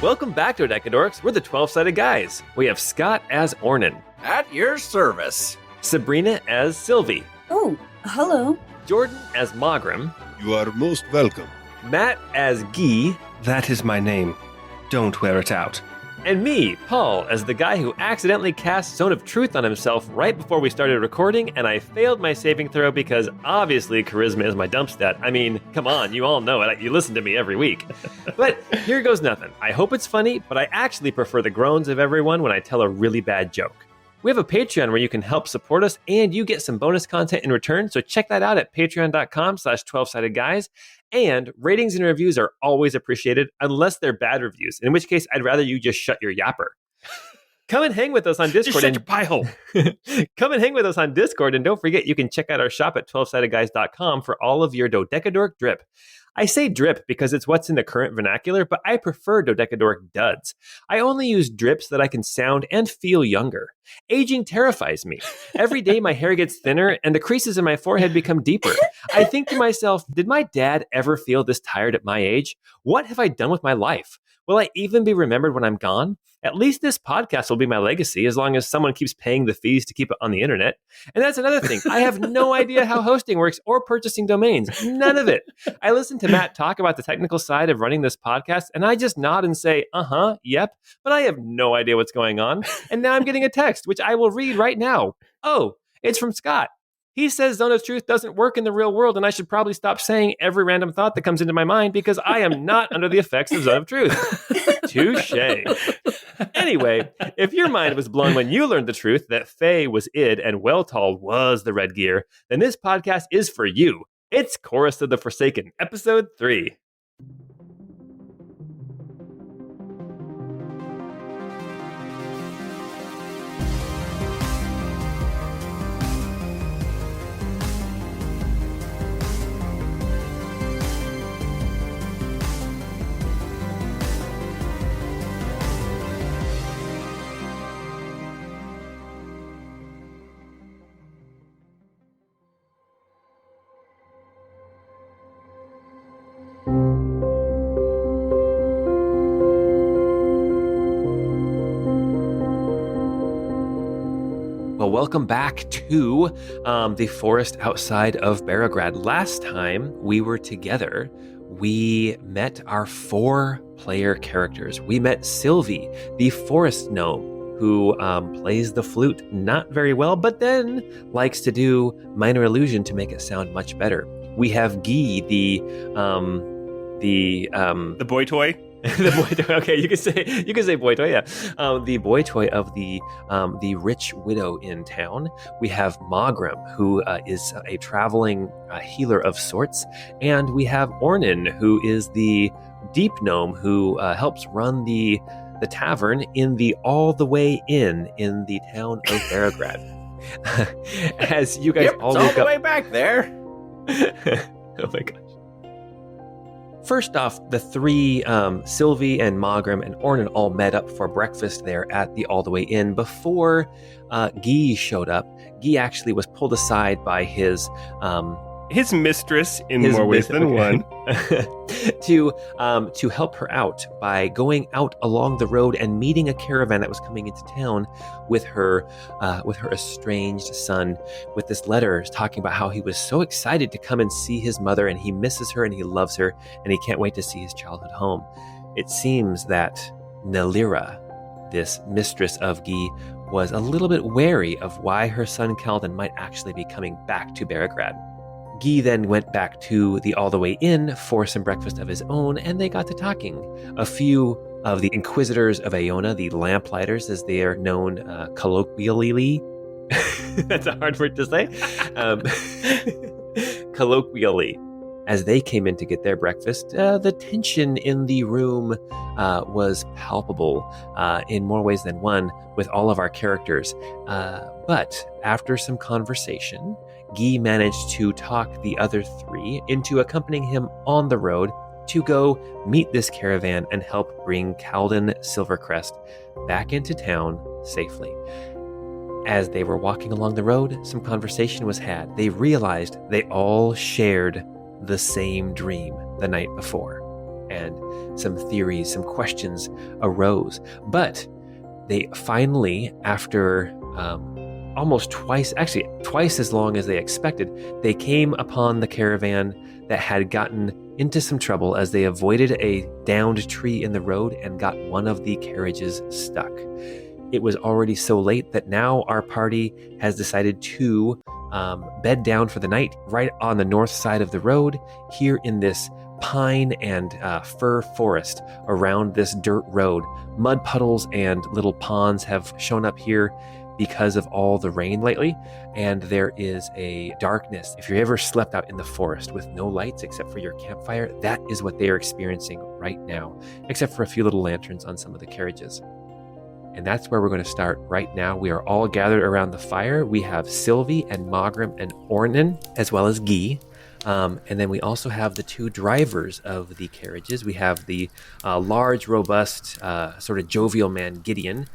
Welcome back to Decadorks. We're the 12-sided guys. We have Scott as Ornan, At your service. Sabrina as Cilvy, Oh, hello. Jordan as Mawgrim, You are most welcome. Matt as Guy, That is my name. Don't wear it out. and me, Paul, as the guy who accidentally cast Zone of Truth on himself right before we started recording, and I failed my saving throw because obviously charisma is my dump stat. I mean, come on, you all know it. You listen to me every week. But here goes nothing. I hope it's funny, but I actually prefer the groans of everyone when I tell a really bad joke. We have a Patreon where you can help support us and you get some bonus content in return. So check that out at patreon.com/12sided guys. And ratings and reviews are always appreciated unless they're bad reviews, in which case I'd rather you just shut your yapper. Come and hang with us on Discord. Just shut your pie hole. Come and hang with us on Discord. And don't forget, you can check out our shop at 12sidedguys.com for all of your Dodecadoric drip. I say drip because it's what's in the current vernacular, but I prefer Dodecadoric duds. I only use drips that I can sound and feel younger. Aging terrifies me. Every day my hair gets thinner and the creases in my forehead become deeper. I think to myself, did my dad ever feel this tired at my age? What have I done with my life? Will I even be remembered when I'm gone? At least this podcast will be my legacy as long as someone keeps paying the fees to keep it on the internet. And that's another thing. I have no idea how hosting works or purchasing domains. None of it. I listen to Matt talk about the technical side of running this podcast, and I just nod and say, yep, but I have no idea what's going on. And now I'm getting a text, which I will read right now. Oh, it's from Scott. He says Zone of Truth doesn't work in the real world, and I should probably stop saying every random thought that comes into my mind because I am not under the effects of Zone of Truth. Touche. Anyway, if your mind was blown when you learned the truth that Faye was id and Weltall was the Red Gear, then this podcast is for you. It's Chorus of the Forsaken, Episode 3. Well, welcome back to the forest outside of Beleaguered. Last time we were together, we met our 4-player characters. We met Cilvy, the forest gnome, who plays the flute not very well, but then likes to do minor illusion to make it sound much better. We have Guy, the boy toy. the boy toy. Okay, you can say boy toy. Yeah, the boy toy of the rich widow in town. We have Mawgrim, who is a traveling healer of sorts, and we have Ornan, who is the deep gnome who helps run the tavern in the all the way in the town of Beleaguered. As you guys all it's all look the up, way back there. oh my gosh. First off, the 3, Cilvy and Mawgrim and Ornan, all met up for breakfast there at the All the Way Inn before Guy showed up. Guy actually was pulled aside by his mistress in more ways than one. to help her out by going out along the road and meeting a caravan that was coming into town with her estranged son, with this letter talking about how he was so excited to come and see his mother, and he misses her and he loves her and he can't wait to see his childhood home. It seems that Nalira, this mistress of Guy, was a little bit wary of why her son Calden might actually be coming back to Beleaguered. Guy then went back to the All the Way Inn for some breakfast of his own, and they got to talking. A few of the Inquisitors of Aona, the Lamplighters as they are known colloquially, that's a hard word to say, colloquially, as they came in to get their breakfast, the tension in the room was palpable in more ways than one with all of our characters. But after some conversation, Guy managed to talk the other 3 into accompanying him on the road to go meet this caravan and help bring Calden Silvercrest back into town safely. As they were walking along the road, some conversation was had. They realized they all shared the same dream the night before. and some theories, some questions arose. But they finally, after almost twice as long as they expected, they came upon the caravan that had gotten into some trouble as they avoided a downed tree in the road and got one of the carriages stuck. It was already so late that now our party has decided to bed down for the night right on the north side of the road, here in this pine and fir forest around this dirt road. Mud puddles and little ponds have shown up here because of all the rain lately, and there is a darkness. If you ever slept out in the forest with no lights except for your campfire, that is what they are experiencing right now, except for a few little lanterns on some of the carriages. And that's where we're going to start right now. We are all gathered around the fire. We have Cilvy and Mawgrim and Ornan, as well as Guy. And then we also have the two drivers of the carriages. We have the large, robust, sort of jovial man, Gideon,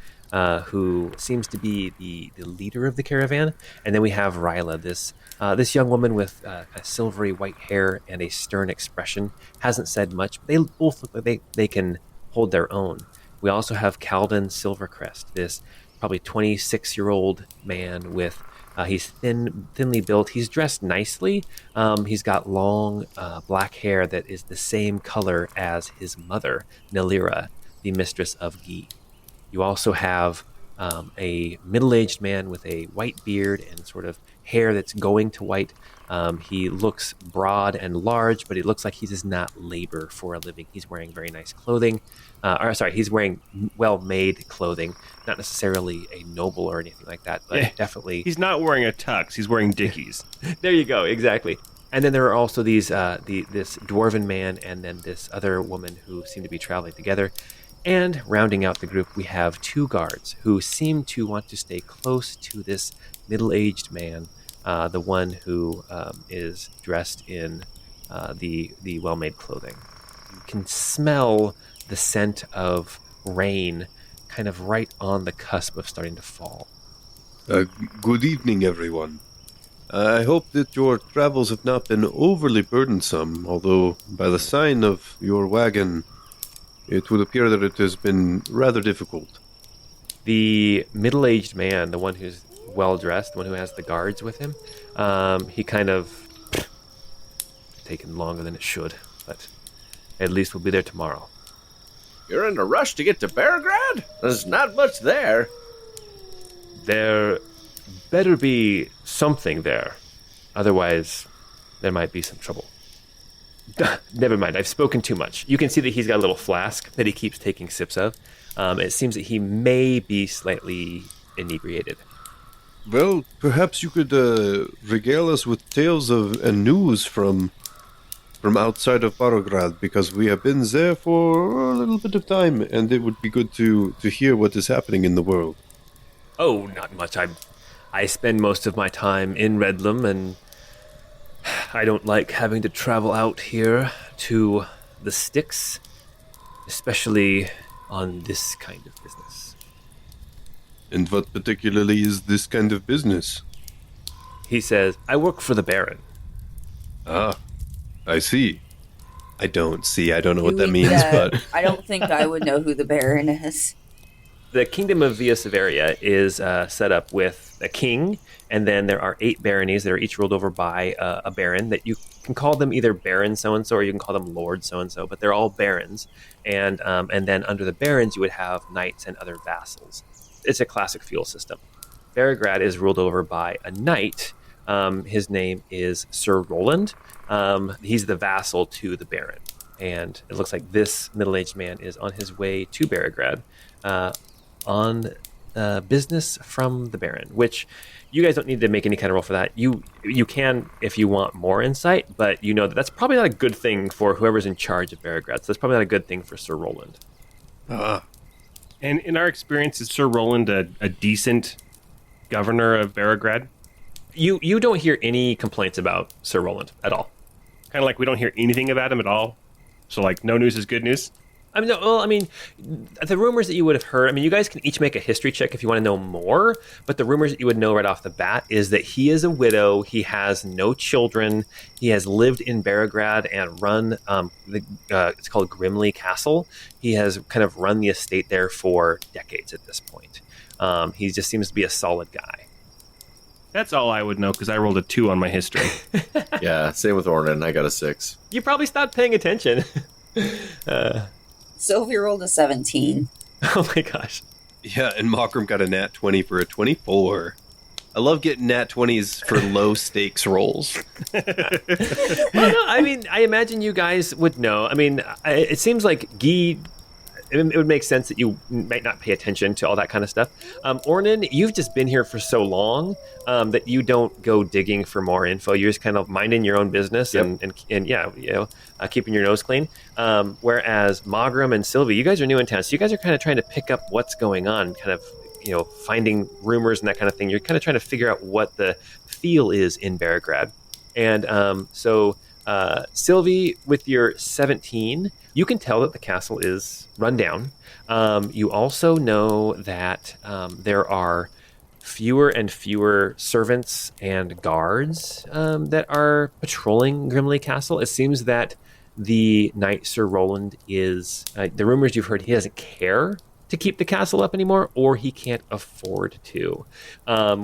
who seems to be the leader of the caravan. And then we have Ryla, this young woman with a silvery white hair and a stern expression. Hasn't said much, but they both look like they can hold their own. We also have Master Silvercrest, this probably 26-year-old man with, he's thinly built. He's dressed nicely. He's got long black hair that is the same color as his mother, Nalira, the mistress of Guy. You also have a middle-aged man with a white beard and sort of hair that's going to white. He looks broad and large, but it looks like he does not labor for a living. He's wearing very nice clothing. He's wearing well-made clothing, not necessarily a noble or anything like that, but definitely... He's not wearing a tux. He's wearing Dickies. There you go, exactly. And then there are also this dwarven man and then this other woman who seem to be traveling together. And rounding out the group, we have two guards who seem to want to stay close to this middle-aged man, the one who is dressed in the well-made clothing. You can smell the scent of rain kind of right on the cusp of starting to fall. Good evening, everyone. I hope that your travels have not been overly burdensome, although by the sign of your wagon, it would appear that it has been rather difficult. The middle-aged man, the one who's well-dressed, the one who has the guards with him, he kind of taken longer than it should, but at least we'll be there tomorrow. You're in a rush to get to Beleaguered? There's not much there. There better be something there. Otherwise, there might be some trouble. Never mind, I've spoken too much. You can see that he's got a little flask that he keeps taking sips of. It seems that he may be slightly inebriated. Well, perhaps you could regale us with tales and news from outside of Beleaguered, because we have been there for a little bit of time, and it would be good to hear what is happening in the world. Oh, not much. I spend most of my time in Redlam, and I don't like having to travel out here to the sticks, especially on this kind of business. And what particularly is this kind of business? He says, I work for the Baron. Ah, I see. I don't know what that means, but... I don't think I would know who the Baron is. The Kingdom of Via Severia is set up with a king, and then there are 8 baronies that are each ruled over by a baron, that you can call them either Baron so-and-so or you can call them Lord so-and-so, but they're all barons. And then under the barons, you would have knights and other vassals. It's a classic feudal system. Beleaguered is ruled over by a knight. His name is Sir Roland. He's the vassal to the baron. And it looks like this middle-aged man is on his way to Beleaguered on business from the baron, which you guys don't need to make any kind of roll for that. You can if you want more insight, but you know that's probably not a good thing for whoever's in charge of Beleaguered. So that's probably not a good thing for Sir Roland. And in our experience, is Sir Roland a decent governor of Beleaguered? You don't hear any complaints about Sir Roland at all. Kind of like we don't hear anything about him at all. So like no news is good news? I mean, no, well, I mean, the rumors that you would have heard, I mean, you guys can each make a history check if you want to know more, but the rumors that you would know right off the bat is that he is a widow, he has no children, he has lived in Beregrad and run, it's called Grimley Castle. He has kind of run the estate there for decades at this point. He just seems to be a solid guy. That's all I would know because I rolled a 2 on my history. Yeah, same with Ornan. I got a 6. You probably stopped paying attention. Sylvie rolled a 17. Oh my gosh. Yeah, and Mawgrim got a nat 20 for a 24. I love getting nat 20s for low stakes rolls. Well, no, I mean, I imagine you guys would know. I mean, it seems like Guy, it would make sense that you might not pay attention to all that kind of stuff. Ornan, you've just been here for so long that you don't go digging for more info. You're just kind of minding your own business and yeah, you know, keeping your nose clean. Whereas Mawgrim and Cilvy, you guys are new in town, so you guys are kind of trying to pick up what's going on, kind of, you know, finding rumors and that kind of thing. You're kind of trying to figure out what the feel is in Beregrad. And so Cilvy, with your 17, you can tell that the castle is run down. You also know that there are fewer and fewer servants and guards that are patrolling Grimley Castle. It seems that the knight Sir Roland is, the rumors you've heard, he doesn't care to keep the castle up anymore, or he can't afford to.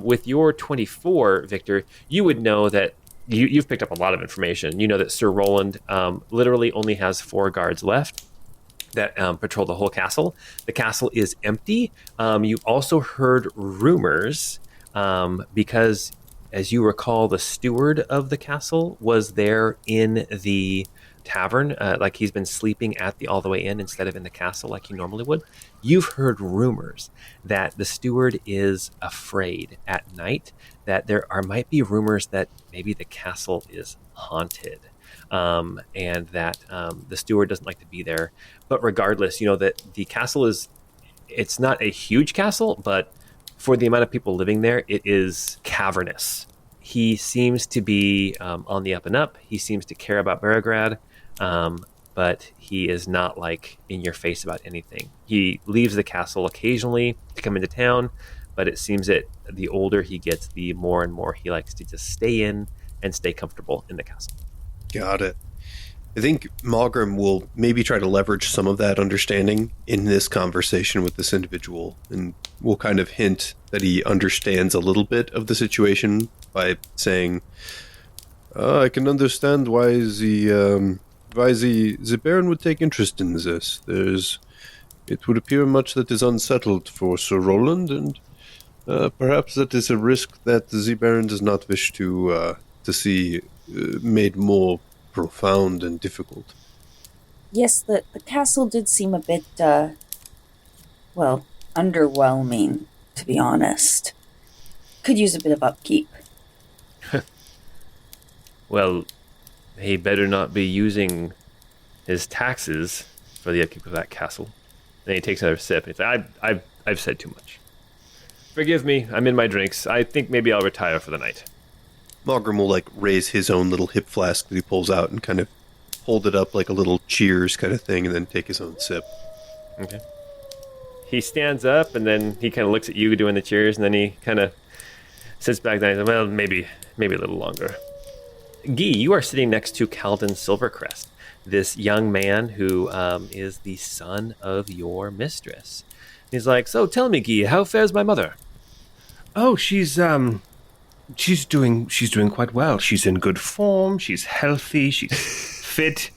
With your 24, Victor, you would know that you've picked up a lot of information. You know that Sir Roland literally only has 4 guards left that patrol the whole castle. The castle is empty. You also heard rumors because, as you recall, the steward of the castle was there in the tavern, like he's been sleeping at the All the Way Inn instead of in the castle like he normally would. You've heard rumors that the steward is afraid at night, that there might be rumors that maybe the castle is haunted, and that the steward doesn't like to be there. But regardless, you know that the castle it's not a huge castle, but for the amount of people living there, it is cavernous. He seems to be on the up and up. He seems to care about Beregrad, but he is not like in your face about anything. He leaves the castle occasionally to come into town, but it seems that the older he gets, the more and more he likes to just stay in and stay comfortable in the castle. Got it. I think Mawgrim will maybe try to leverage some of that understanding in this conversation with this individual, and will kind of hint that he understands a little bit of the situation by saying, I can understand why the Baron would take interest in this. It would appear much that is unsettled for Sir Roland, and perhaps that is a risk that the Baron does not wish to see made more profound and difficult. Yes, the castle did seem a bit, underwhelming, to be honest. Could use a bit of upkeep. Well, he better not be using his taxes for the upkeep of that castle. Then he takes another sip and he's like, I've said too much. Forgive me, I'm in my drinks. I think maybe I'll retire for the night. Mawgrim will raise his own little hip flask that he pulls out and kind of hold it up like a little cheers kind of thing, and then take his own sip. Okay. He stands up and then he kind of looks at you doing the cheers, and then he kind of sits back down and says, well, maybe a little longer. Guy, you are sitting next to Calden Silvercrest, this young man who is the son of your mistress. He's like, so tell me, Guy, how fares my mother? Oh, she's doing quite well. She's in good form. She's healthy. She's fit.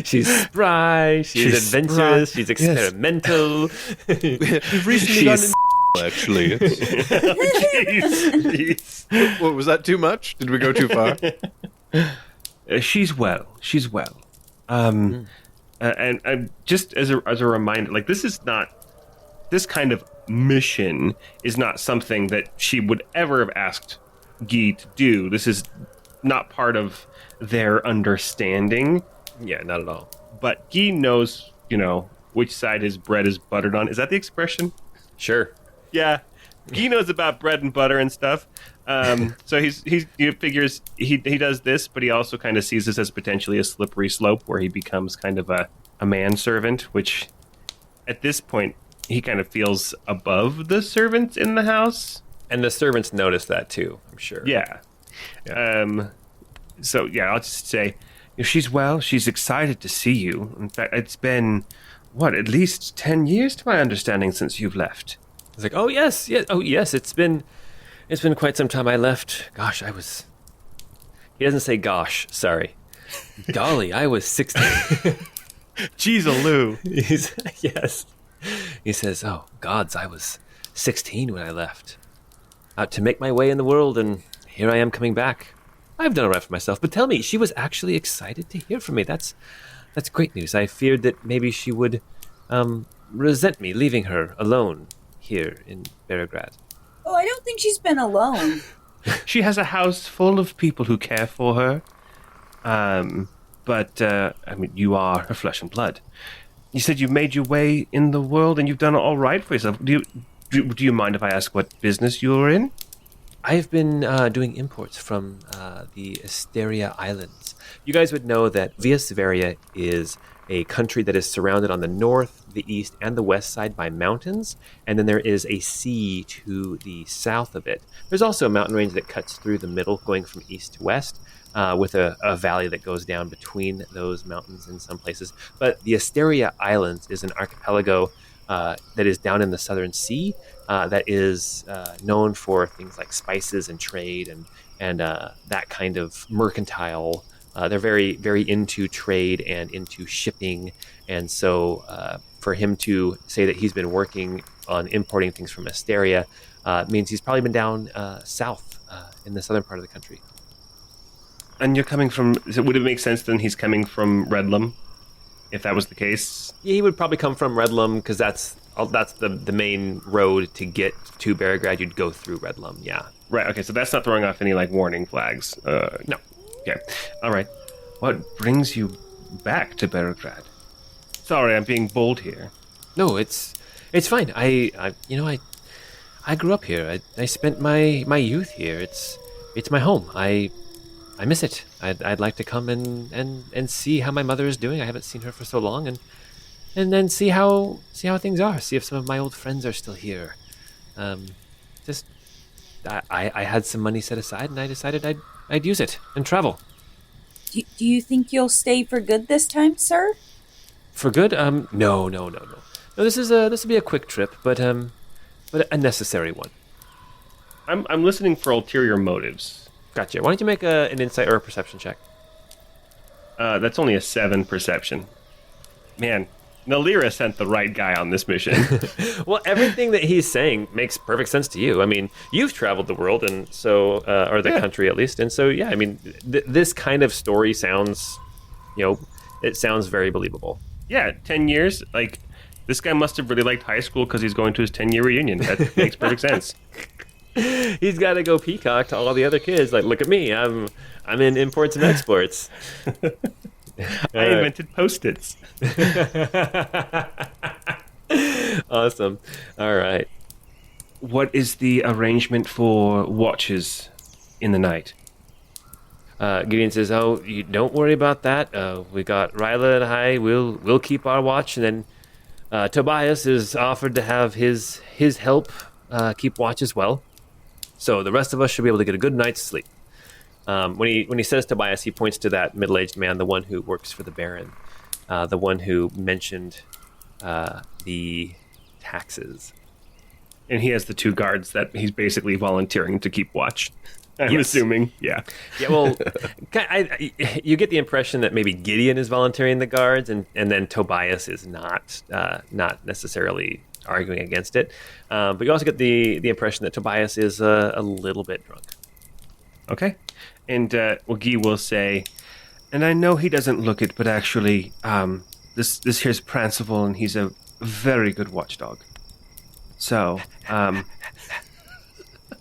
She's spry. She's adventurous. Spry. She's experimental. Yes. We've recently gotten actually. Jeez. What, was that too much? Did we go too far? She's well. She's well. And just as a reminder, this kind of mission is not something that she would ever have asked Guy to do. This is not part of their understanding. Yeah, not at all. But Guy knows, which side his bread is buttered on. Is that the expression? Sure. Yeah. Guy knows about bread and butter and stuff. So he figures he does this, but he also kind of sees this as potentially a slippery slope where he becomes kind of a a manservant, which at this point he kind of feels above the servants in the house. And the servants notice that too, I'm sure. Yeah. So yeah, I'll just say, she's well. She's excited to see you. In fact, it's been at least 10 years to my understanding since you've left. It's like, oh yes. It's been quite some time. I left. Gosh, He doesn't say gosh. Sorry. Golly, I was 16. Jeez, Lou. Yes. He says, oh gods, I was 16 when I left, out to make my way in the world, and here I am coming back. I've done all right for myself. But tell me, she was actually excited to hear from me. That's great news. I feared that maybe she would resent me leaving her alone here in Beleaguered. Oh, I don't think she's been alone. She has a house full of people who care for her. But I mean, you are her flesh and blood. You said you made your way in the world and you've done all right for yourself. Do you mind if I ask what business you're in? I've been doing imports from the Asteria Islands. You guys would know that Via Severia is a country that is surrounded on the north, the east, and the west side by mountains, and then there is a sea to the south of it. There's also a mountain range that cuts through the middle, going from east to west, with a valley that goes down between those mountains in some places. But the Asteria Islands is an archipelago that is down in the southern sea, that is known for things like spices and trade and that kind of mercantile. They're very, very into trade and into shipping. And so for him to say that he's been working on importing things from Asteria means he's probably been down south in the southern part of the country. And you're coming from... would it make sense then he's coming from Redlum, if that was the case? Yeah, he would probably come from Redlum, because that's the main road to get to Beleaguered. You'd go through Redlum, yeah. Right, okay, so that's not throwing off any, warning flags. No. Okay, all right. What brings you back to Beleaguered? Sorry, I'm being bold here. No, it's fine. I grew up here. I spent my youth here. It's my home. I miss it. I'd like to come and see how my mother is doing. I haven't seen her for so long, and then see how things are. See if some of my old friends are still here. I had some money set aside, and I decided I'd use it and travel. Do you think you'll stay for good this time, sir? For good? No. No, this will be a quick trip, but a necessary one. I'm listening for ulterior motives. Gotcha. Why don't you make an insight or a perception check? That's only a 7 perception. Man, Nalira sent the right guy on this mission. Well, everything that he's saying makes perfect sense to you. I mean, you've traveled the world, and so, or the country at least, and so, yeah, I mean, this kind of story sounds, it sounds very believable. Yeah, 10 years, this guy must have really liked high school because he's going to his 10-year reunion. That makes perfect sense. He's got to go peacock to all the other kids. Look at me, I'm in imports and exports. I invented Post-its. Awesome. All right. What is the arrangement for watches in the night? Gideon says, "Oh, you don't worry about that. We got Ryla and I. We'll keep our watch, and then Tobias is offered to have his help keep watch as well. So the rest of us should be able to get a good night's sleep." When he says Tobias, he points to that middle-aged man, the one who works for the Baron, the one who mentioned the taxes. And he has the 2 guards that he's basically volunteering to keep watch. I'm Yes. assuming, yeah. Yeah, well, you get the impression that maybe Gideon is volunteering the guards, and then Tobias is not necessarily arguing against it. But you also get the impression that Tobias is a little bit drunk. Okay. And Guy will say, and I know he doesn't look it, but actually, this here's Prancival, and he's a very good watchdog. So,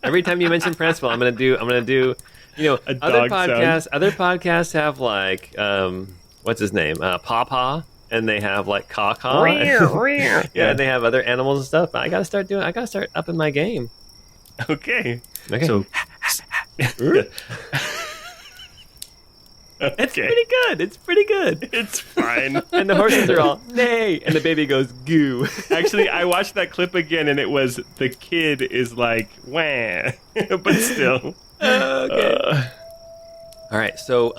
every time you mention Prancival, I'm gonna do other podcasts have what's his name? Pawpaw, and they have Caw-Caw. Yeah, and they have other animals and stuff. I gotta start upping my game. Okay. Okay. So It's pretty good. It's pretty good. It's fine. And the horses are all, nay. And the baby goes, goo. Actually, I watched that clip again, and it was the kid is like, wah. But still. Okay. All right, so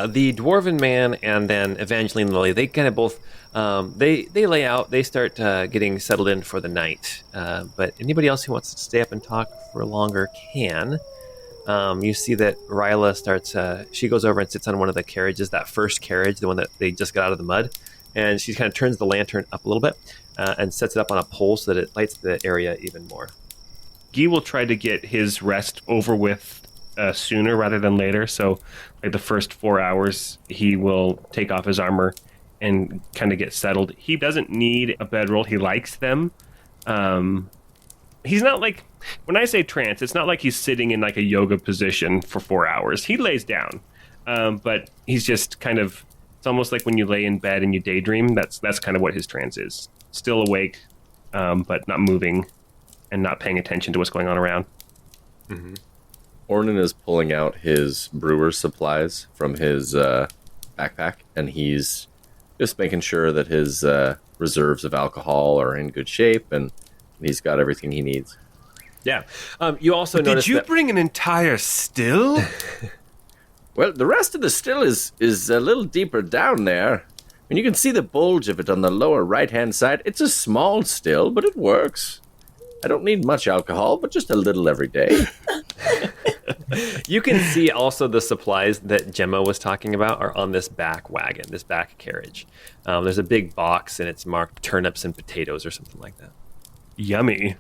the Dwarven Man and then Evangeline Lily, they kind of both, they lay out, they start getting settled in for the night. But anybody else who wants to stay up and talk for longer can. You see that Ryla starts, she goes over and sits on one of the carriages, that first carriage, the one that they just got out of the mud. And she kind of turns the lantern up a little bit and sets it up on a pole so that it lights the area even more. Guy will try to get his rest over with sooner rather than later. So, like the first 4 hours, he will take off his armor and kind of get settled. He doesn't need a bedroll. He likes them. He's not like, when I say trance, it's not like he's sitting in like a yoga position for 4 hours. He lays down, but he's just kind of, it's almost like when you lay in bed and you daydream. That's kind of what his trance is. Still awake, but not moving and not paying attention to what's going on around. Mm-hmm. Ornan is pulling out his brewer's supplies from his backpack, and he's just making sure that his reserves of alcohol are in good shape, and he's got everything he needs. Yeah. You also notice Did you bring an entire still? Well, the rest of the still is a little deeper down there. I mean, you can see the bulge of it on the lower right-hand side. It's a small still, but it works. I don't need much alcohol, but just a little every day. You can see also the supplies that Gemma was talking about are on this back wagon, this back carriage. There's a big box, and it's marked turnips and potatoes or something like that. Yummy.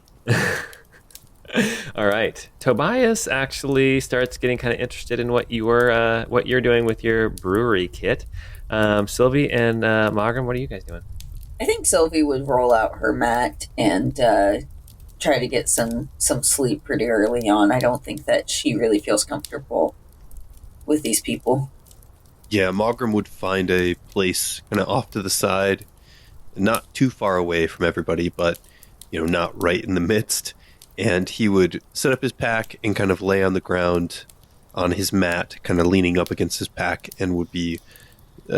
All right. Tobias actually starts getting kind of interested in what you're doing with your brewery kit. Cilvy and Mawgrim, what are you guys doing? I think Cilvy would roll out her mat and try to get some sleep pretty early on. I don't think that she really feels comfortable with these people. Yeah, Mawgrim would find a place kind of off to the side, not too far away from everybody, but not right in the midst. And he would set up his pack and kind of lay on the ground on his mat, kind of leaning up against his pack, and would be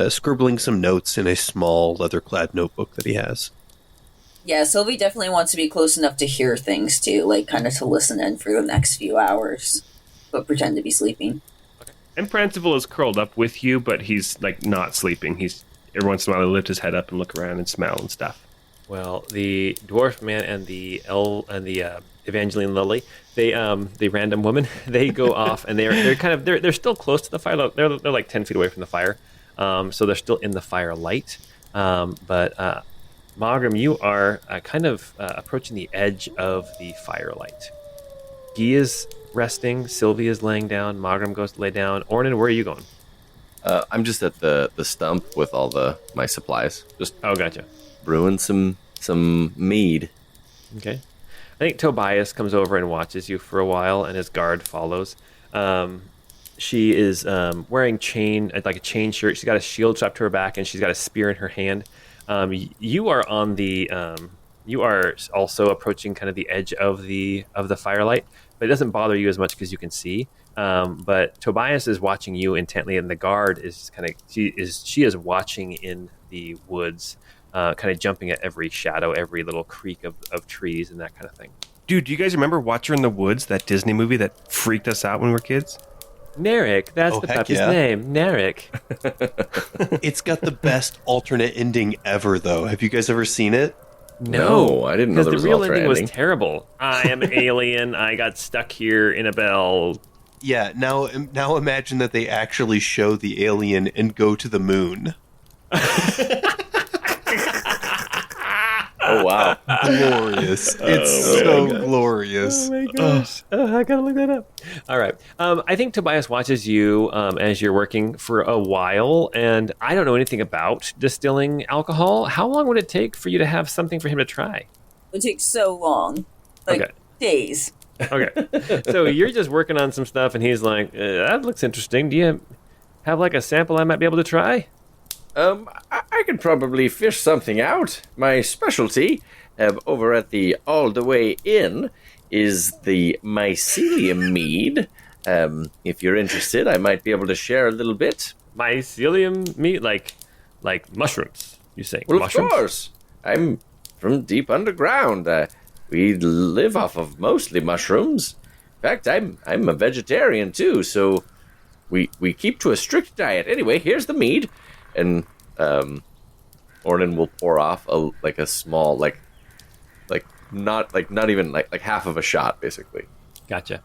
scribbling some notes in a small leather-clad notebook that he has. Yeah, Cilvy definitely wants to be close enough to hear things too, like kind of to listen in for the next few hours, but pretend to be sleeping. And Prancival is curled up with you, but he's like not sleeping. He's every once in a while he'll lift his head up and look around and smell and stuff. Well, the dwarf man and the Evangeline Lily, the random woman, they go off and they're still close to the fire. They're like 10 feet away from the fire, so they're still in the firelight. But Mawgrim, you are kind of approaching the edge of the firelight. Guy is resting. Cilvy is laying down. Mawgrim goes to lay down. Ornan, where are you going? I'm just at the stump with all my supplies. Just Gotcha. brewing some mead. Okay. I think Tobias comes over and watches you for a while, and his guard follows. She is wearing a chain shirt. She's got a shield strapped to her back, and she's got a spear in her hand. You are on the. You are also approaching kind of the edge of the firelight, but it doesn't bother you as much because you can see. But Tobias is watching you intently, and the guard is she is watching in the woods, kind of jumping at every shadow, every little creak of trees, and that kind of thing. Dude, do you guys remember Watcher in the Woods, that Disney movie that freaked us out when we were kids? Narek, that's the puppy's name. Narek. It's got the best alternate ending ever, though. Have you guys ever seen it? No, I didn't know there was the real alternate ending ending. was terrible. I am an alien. I got stuck here in a bell. Yeah, now imagine that they actually show the alien and go to the moon. Oh, wow. Glorious. It's so glorious. Oh my gosh. I gotta look that up. All right. I think Tobias watches you as you're working for a while, and I don't know anything about distilling alcohol. How long would it take for you to have something for him to try? It would take so long. Okay. Days. Okay. So you're just working on some stuff, and he's like, that looks interesting. Do you have like a sample I might be able to try? I could probably fish something out. My specialty over at the All the Way Inn is the mycelium mead. If you're interested, I might be able to share a little bit. mycelium meat, like mushrooms. You saying? Well, mushrooms? of course. I'm from deep underground. We live off of mostly mushrooms. In fact, I'm a vegetarian too, so we keep to a strict diet. Anyway, here's the mead, and Ornan will pour off a small not even half of a shot, basically. Gotcha.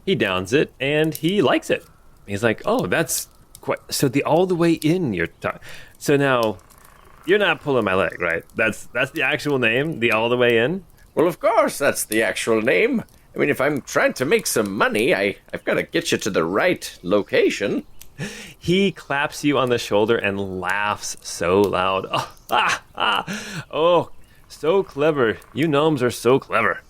He downs it and he likes it. He's like, "Oh, that's quite." So the all the way in you're so now you're not pulling my leg, right? That's the actual name, the all the way in. Well, of course, that's the actual name. I mean, if I'm trying to make some money, I've got to get you to the right location. He claps you on the shoulder and laughs so loud. Oh, so clever. You gnomes are so clever.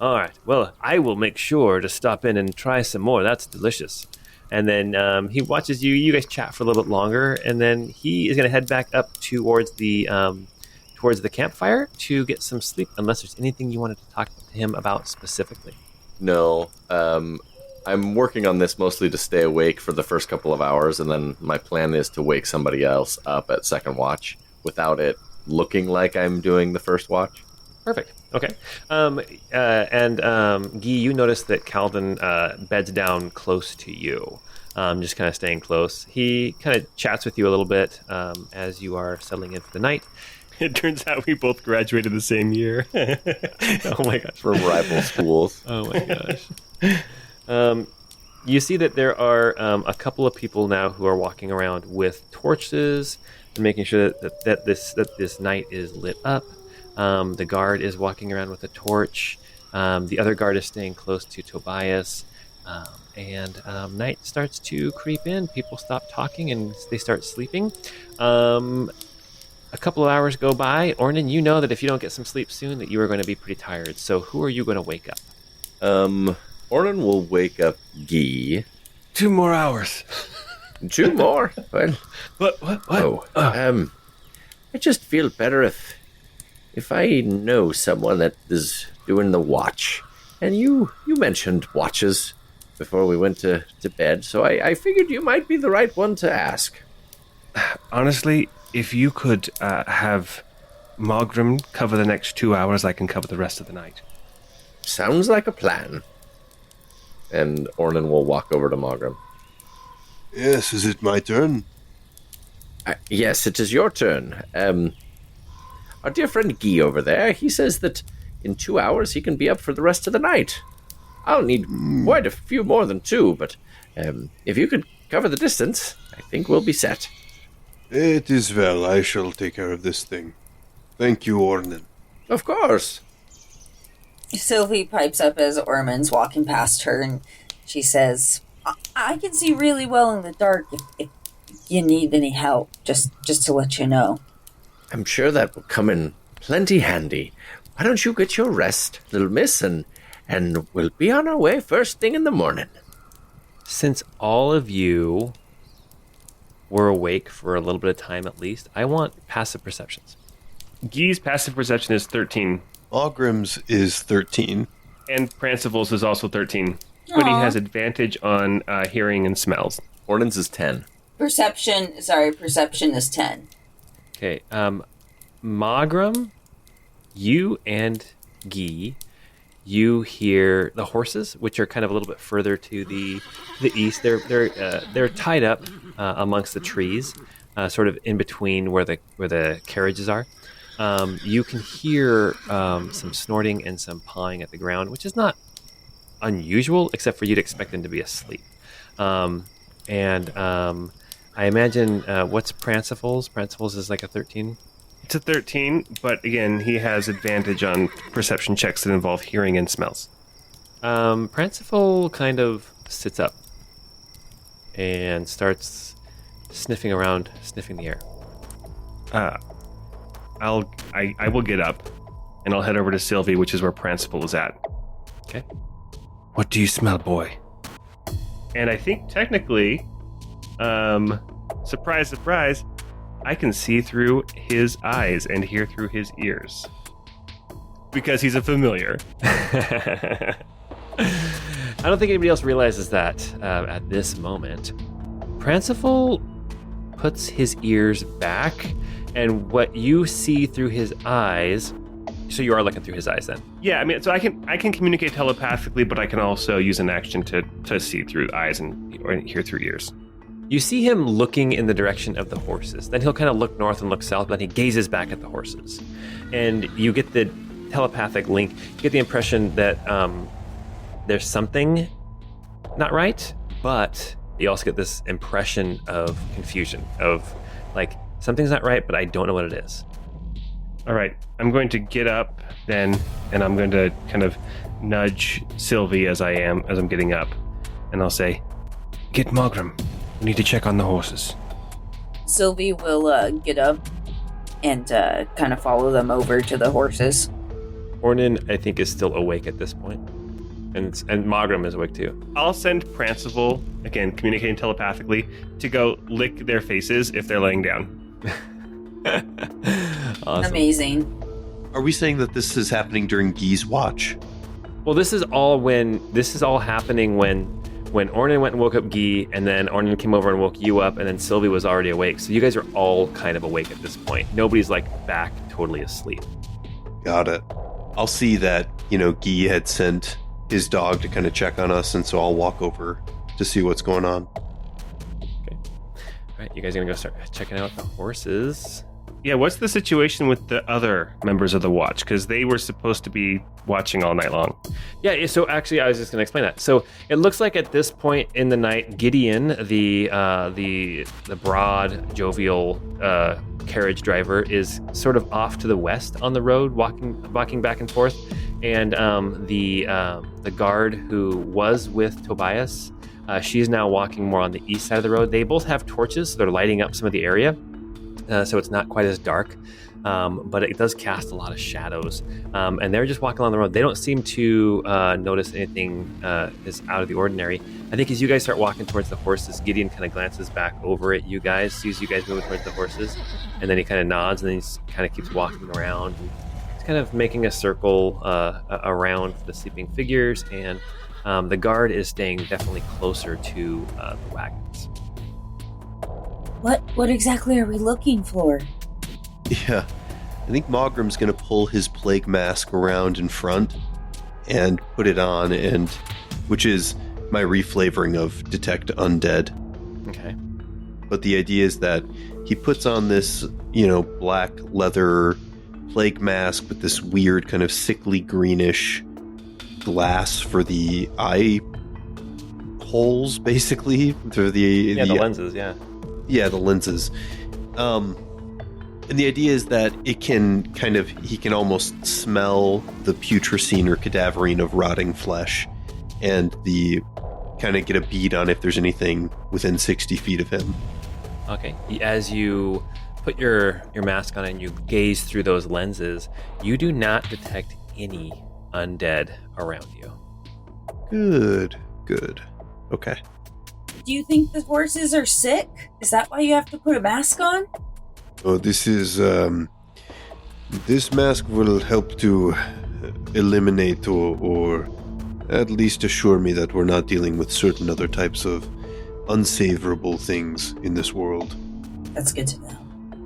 All right, well, I will make sure to stop in and try some more. That's delicious. And then he watches you. You guys chat for a little bit longer, and then he is going to head back up towards the campfire to get some sleep, unless there's anything you wanted to talk to him about specifically. No, I'm working on this mostly to stay awake for the first couple of hours, and then my plan is to wake somebody else up at second watch without it looking like I'm doing the first watch. Perfect. Okay. And Guy, you notice that Calvin beds down close to you, just kind of staying close. He kind of chats with you a little bit as you are settling in for the night. It turns out we both graduated the same year. Oh my gosh. From rival schools. Oh my gosh. You see that there are a couple of people now who are walking around with torches and making sure that this night is lit up. The guard is walking around with a torch. The other guard is staying close to Tobias. And night starts to creep in. People stop talking and they start sleeping. A couple of hours go by. Ornan, you know that if you don't get some sleep soon, that you are going to be pretty tired. So who are you going to wake up? Ornan will wake up Guy. 2 more hours. 2 more? Well, What? oh, I just feel better if I know someone that is doing the watch. And you mentioned watches before we went to bed, so I figured you might be the right one to ask. Honestly, if you could have Mawgrim cover the next 2 hours, I can cover the rest of the night. Sounds like a plan. And Ornan will walk over to Mawgrim. Yes, is it my turn? Yes, it is your turn. Our dear friend Guy over there, he says that in 2 hours he can be up for the rest of the night. I'll need quite a few more than 2, but if you could cover the distance, I think we'll be set. It is well. I shall take care of this thing. Thank you, Ornan. Of course. Cilvy pipes up as Orman's walking past her, and she says, I can see really well in the dark if you need any help, just to let you know. I'm sure that will come in plenty handy. Why don't you get your rest, little miss, and we'll be on our way first thing in the morning. Since all of you were awake for a little bit of time at least, I want passive perceptions. Guy's passive perception is 13, Mawgrim's is 13. and Pranciville's is also 13. But he Aw. has advantage on hearing and smells. Ornan's is 10. Perception is 10. Okay, Mawgrim, you and Guy, you hear the horses, which are kind of a little bit further to the east. They're tied up amongst the trees, sort of in between where the carriages are. You can hear some snorting and some pawing at the ground, which is not unusual, except for you'd expect them to be asleep. I imagine what's Prancifle's? Prancifle's is like a 13. It's a 13, but again, he has advantage on perception checks that involve hearing and smells. Prancifle kind of sits up and starts sniffing around, sniffing the air. I will get up, and I'll head over to Cilvy, which is where Prancifle is at. Okay. What do you smell, boy? And I think technically, surprise, surprise, I can see through his eyes and hear through his ears. Because he's a familiar. I don't think anybody else realizes that at this moment. Prancifle puts his ears back, and what you see through his eyes. So you are looking through his eyes then. Yeah, I mean, so I can communicate telepathically, but I can also use an action to see through eyes or hear through ears. You see him looking in the direction of the horses. Then he'll kind of look north and look south, but he gazes back at the horses. And you get the telepathic link. You get the impression that there's something not right, but you also get this impression of confusion, of like, something's not right, but I don't know what it is. All right, I'm going to get up then, and I'm going to kind of nudge Cilvy as I'm getting up, and I'll say, "Get Mawgrim. We need to check on the horses." Cilvy will get up and kind of follow them over to the horses. Ornan, I think, is still awake at this point. And Mawgrim is awake too. I'll send Prancival, again, communicating telepathically, to go lick their faces if they're laying down. Awesome. Amazing. Are we saying that this is happening during Guy's watch? Well, this is all happening when Ornan went and woke up Guy, and then Ornan came over and woke you up, and then Cilvy was already awake. So you guys are all kind of awake at this point. Nobody's like back totally asleep. Got it. I'll see that, Guy had sent his dog to kind of check on us, and so I'll walk over to see what's going on. Okay. All right, you guys are gonna go start checking out the horses. Yeah, what's the situation with the other members of the watch? Because they were supposed to be watching all night long. Yeah, so actually, I was just going to explain that. So it looks like at this point in the night, Gideon, the broad, jovial carriage driver, is sort of off to the west on the road, walking back and forth, and the guard who was with Tobias, she's now walking more on the east side of the road. They both have torches, so they're lighting up some of the area. So it's not quite as dark, but it does cast a lot of shadows. And they're just walking along the road. They don't seem to notice anything is out of the ordinary. I think as you guys start walking towards the horses, Gideon kind of glances back over at you guys, sees you guys moving towards the horses, and then he kind of nods, and then he kind of keeps walking around. And he's kind of making a circle around the sleeping figures, and the guard is staying definitely closer to the wagons. What exactly are we looking for? Yeah, I think Mawgrim's going to pull his plague mask around in front and put it on, and which is my reflavoring of detect undead. Okay. But the idea is that he puts on this, black leather plague mask with this weird kind of sickly greenish glass for the eye holes, basically, through the lenses, yeah. Yeah, the lenses. And the idea is that he can almost smell the putrescine or cadaverine of rotting flesh, and kind of get a bead on if there's anything within 60 feet of him. Okay. As you put your mask on and you gaze through those lenses, you do not detect any undead around you. Good. Okay. Do you think the horses are sick? Is that why you have to put a mask on? Oh, this is, this mask will help to eliminate or at least assure me that we're not dealing with certain other types of unsavourable things in this world. That's good to know.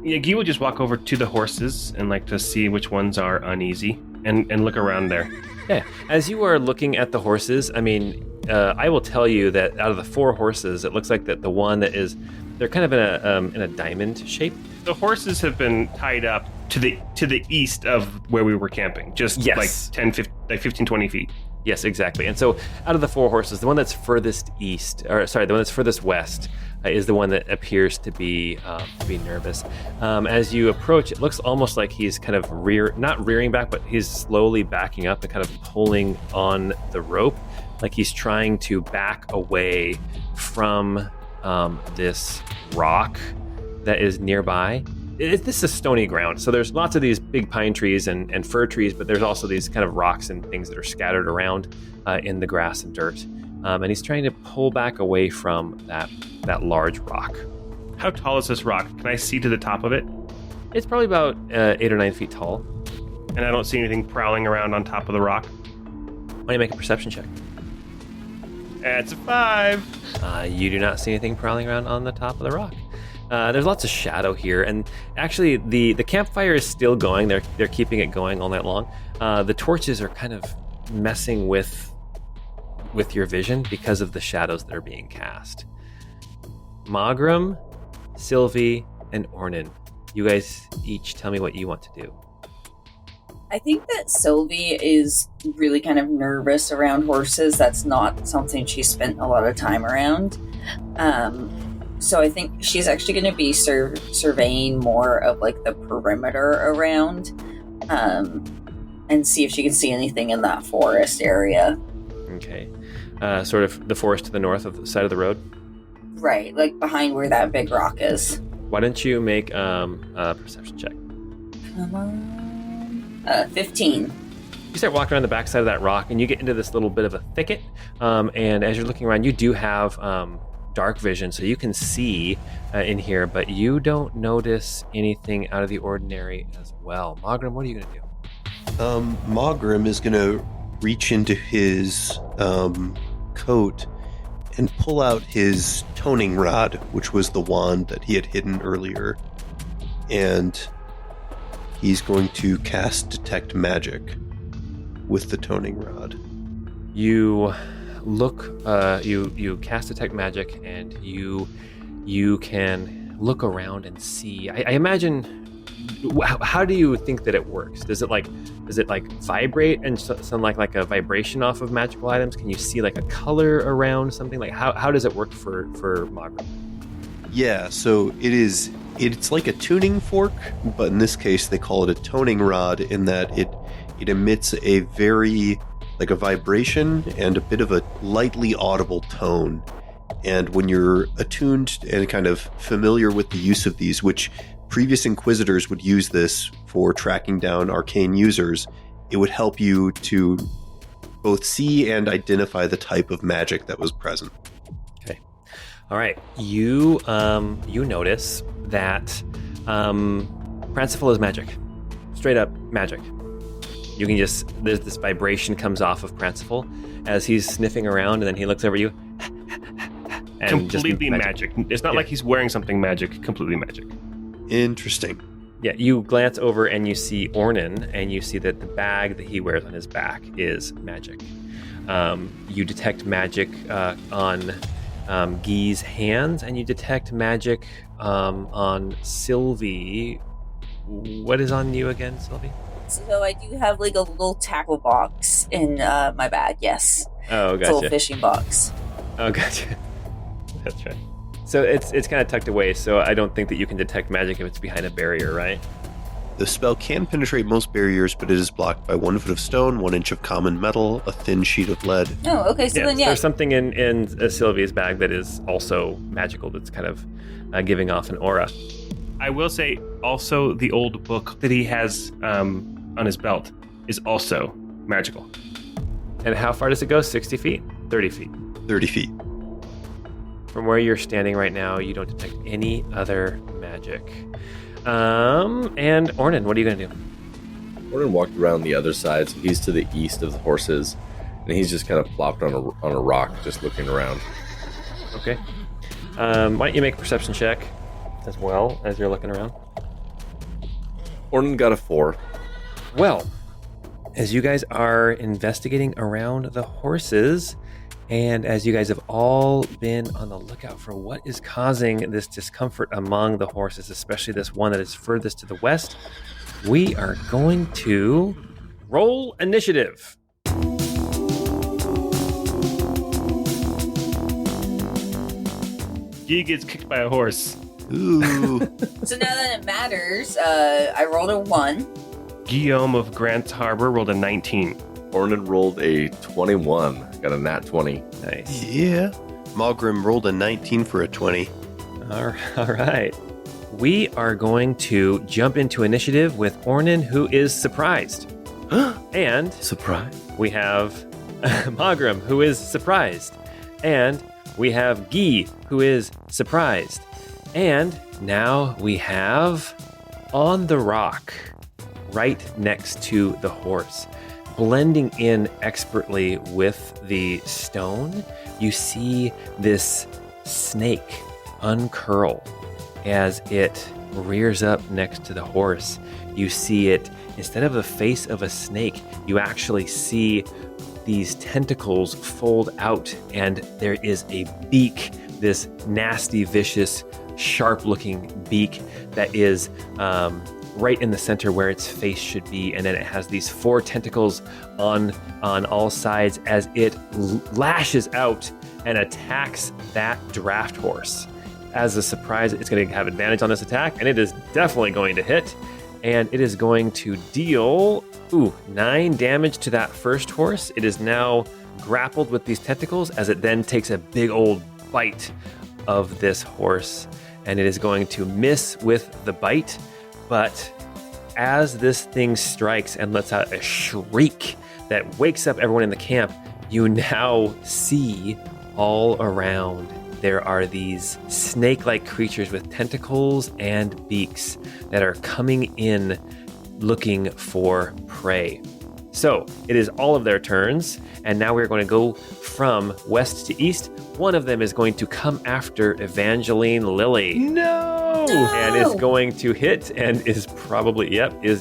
Yeah, Guy will just walk over to the horses and like to see which ones are uneasy and look around there. Yeah. As you are looking at the horses, I mean, I will tell you that out of the 4 horses, it looks like that the one that is, they're kind of in a diamond shape. The horses have been tied up to the east of where we were camping, just like 15, 20 feet. Yes, exactly. And so out of the 4 horses, the one that's furthest west is the one that appears to be nervous. As you approach, it looks almost like he's kind of not rearing back, but he's slowly backing up and kind of pulling on the rope, like he's trying to back away from this rock that is nearby. This is stony ground, so there's lots of these big pine trees and fir trees, but there's also these kind of rocks and things that are scattered around in the grass and dirt. And he's trying to pull back away from that large rock. How tall is this rock? Can I see to the top of it? It's probably about 8 or 9 feet tall. And I don't see anything prowling around on top of the rock? Why don't you make a perception check? That's a 5. You do not see anything prowling around on the top of the rock. There's lots of shadow here, and actually the campfire is still going. They're keeping it going all night long. The torches are kind of messing with your vision because of the shadows that are being cast. Mawgrim, Cilvy, and Ornan, you guys each tell me what you want to do. I think that Cilvy is really kind of nervous around horses. That's not something she spent a lot of time around. So I think she's actually going to be surveying more of like the perimeter around, and see if she can see anything in that forest area. Okay. Sort of the forest to the north of the side of the road? Right, like behind where that big rock is. Why don't you make a perception check? Come on. 15. You start walking around the backside of that rock, and you get into this little bit of a thicket. And as you're looking around, you do have dark vision, so you can see in here, but you don't notice anything out of the ordinary as well. Mawgrim, what are you going to do? Mawgrim is going to reach into his coat and pull out his toning rod, which was the wand that he had hidden earlier. And he's going to cast Detect Magic with the toning rod. You look, you cast Detect Magic, and you can look around and see. I imagine. How do you think that it works? Does it like vibrate and sound like a vibration off of magical items? Can you see like a color around something? Like how does it work for Mawgrim? Yeah, so it's like a tuning fork, but in this case they call it a toning rod in that it emits a very like a vibration and a bit of a lightly audible tone. And when you're attuned and kind of familiar with the use of these, which previous Inquisitors would use this for tracking down arcane users, it would help you to both see and identify the type of magic that was present. Okay. All right. You notice that Pranciful is magic. Straight up magic. You can there's this vibration comes off of Pranciful as he's sniffing around, and then he looks over you. And completely magic. It's not like he's wearing something magic. Completely magic. Interesting. Yeah, you glance over and you see Ornan, and you see that the bag that he wears on his back is magic. You detect magic on Guy's hands, and you detect magic on Cilvy. What is on you again, Cilvy? So I do have like a little tackle box in my bag, yes. Oh, It's a little gotcha. fishing box. Oh, gotcha. That's right. So it's kind of tucked away, so I don't think that you can detect magic if it's behind a barrier, right? The spell can penetrate most barriers, but it is blocked by 1 foot of stone, 1 inch of common metal, a thin sheet of lead. Oh, okay, so then yeah. There's something in Cilvy's bag that is also magical that's kind of giving off an aura. I will say also the old book that he has on his belt is also magical. And how far does it go? 60 feet? 30 feet? 30 feet. From where you're standing right now, you don't detect any other magic. And Ornan, what are you going to do? Ornan walked around the other side, so he's to the east of the horses, and he's just kind of plopped on a rock, just looking around. Okay. Why don't you make a perception check as well as you're looking around? Ornan got a 4. Well, as you guys are investigating around the horses, and as you guys have all been on the lookout for what is causing this discomfort among the horses, especially this one that is furthest to the west, we are going to roll initiative. Guy gets kicked by a horse. Ooh. So now that it matters, I rolled a 1. Guillaume of Grant Harbor rolled a 19. Ornan rolled a 21. Got a nat 20. Nice. Yeah. Mawgrim rolled a 19 for a 20. All right. We are going to jump into initiative with Ornan, who is surprised. And Surprise. we have Mawgrim, who is surprised. And we have Guy, who is surprised. And now we have on the rock, right next to the horse, blending in expertly with the stone, you see this snake uncurl as it rears up next to the horse. You see it, instead of the face of a snake, you actually see these tentacles fold out, and there is a beak, this nasty, vicious, sharp-looking beak that is right in the center where its face should be, and then it has these 4 tentacles on all sides as it lashes out and attacks that draft horse. As a surprise, it's going to have advantage on this attack, and it is definitely going to hit, and it is going to deal 9 damage to that first horse. It is now grappled with these tentacles as it then takes a big old bite of this horse, and it is going to miss with the bite. But as this thing strikes and lets out a shriek that wakes up everyone in the camp, you now see all around there are these snake-like creatures with tentacles and beaks that are coming in looking for prey. So it is all of their turns, and now we're going to go from west to east. One of them is going to come after Evangeline Lily. No! And is going to hit, and is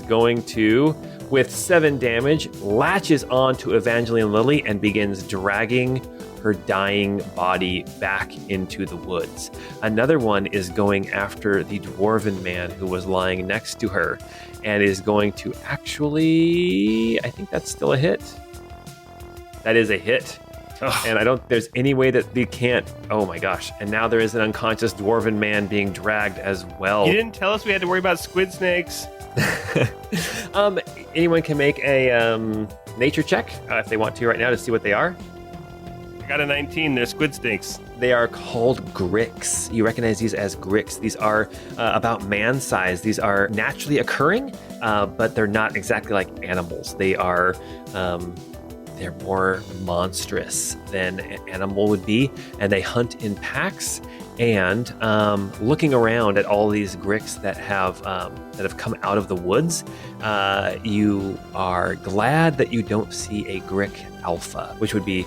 going to, with 7 damage, latches onto Evangeline Lily and begins dragging her dying body back into the woods. Another one is going after the dwarven man who was lying next to her, and is going to actually, I think that's still a hit. That is a hit. Oh. And there's any way that they can't, oh my gosh. And now there is an unconscious dwarven man being dragged as well. You didn't tell us we had to worry about squid snakes. Anyone can make a nature check if they want to right now to see what they are. I got a 19. They're squid snakes. They are called gricks. You recognize these as gricks. These are about man size. These are naturally occurring, but they're not exactly like animals. They are, they're more monstrous than an animal would be, and they hunt in packs. And looking around at all these gricks that have come out of the woods, you are glad that you don't see a grick alpha, which would be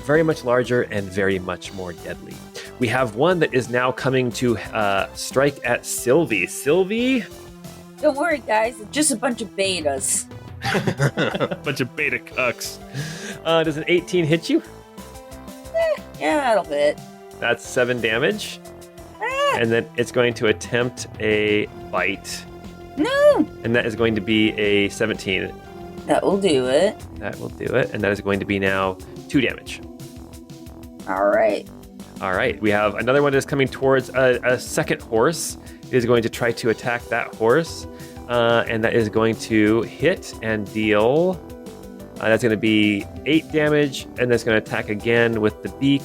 very much larger and very much more deadly. We have one that is now coming to strike at Cilvy. Cilvy? Don't worry, guys. It's just a bunch of betas. Bunch of beta cucks. Does an 18 hit you? Yeah, that'll hit. That's 7 damage. And then it's going to attempt a bite. No! And that is going to be a 17. That will do it. That will do it. And that is going to be now 2 damage. All right. All right. We have another one that's coming towards a second horse. It is going to try to attack that horse. And that is going to hit and deal. That's going to be 8 damage. And that's going to attack again with the beak.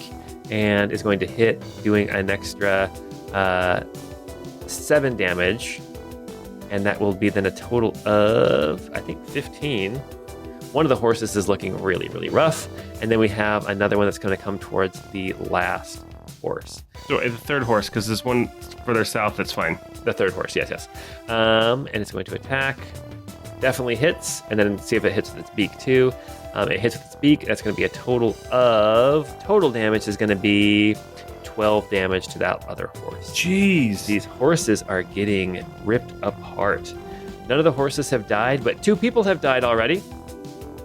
And is going to hit, doing an extra 7 damage. And that will be then a total of, I think, 15. One of the horses is looking really, really rough. And then we have another one that's going to come towards the last horse. So the third horse, because there's one further south that's fine. The third horse, yes. And it's going to attack. Definitely hits. And then see if it hits with its beak, too. It hits with its beak. That's going to be a total damage is going to be 12 damage to that other horse. Jeez. These horses are getting ripped apart. None of the horses have died, but 2 people have died already.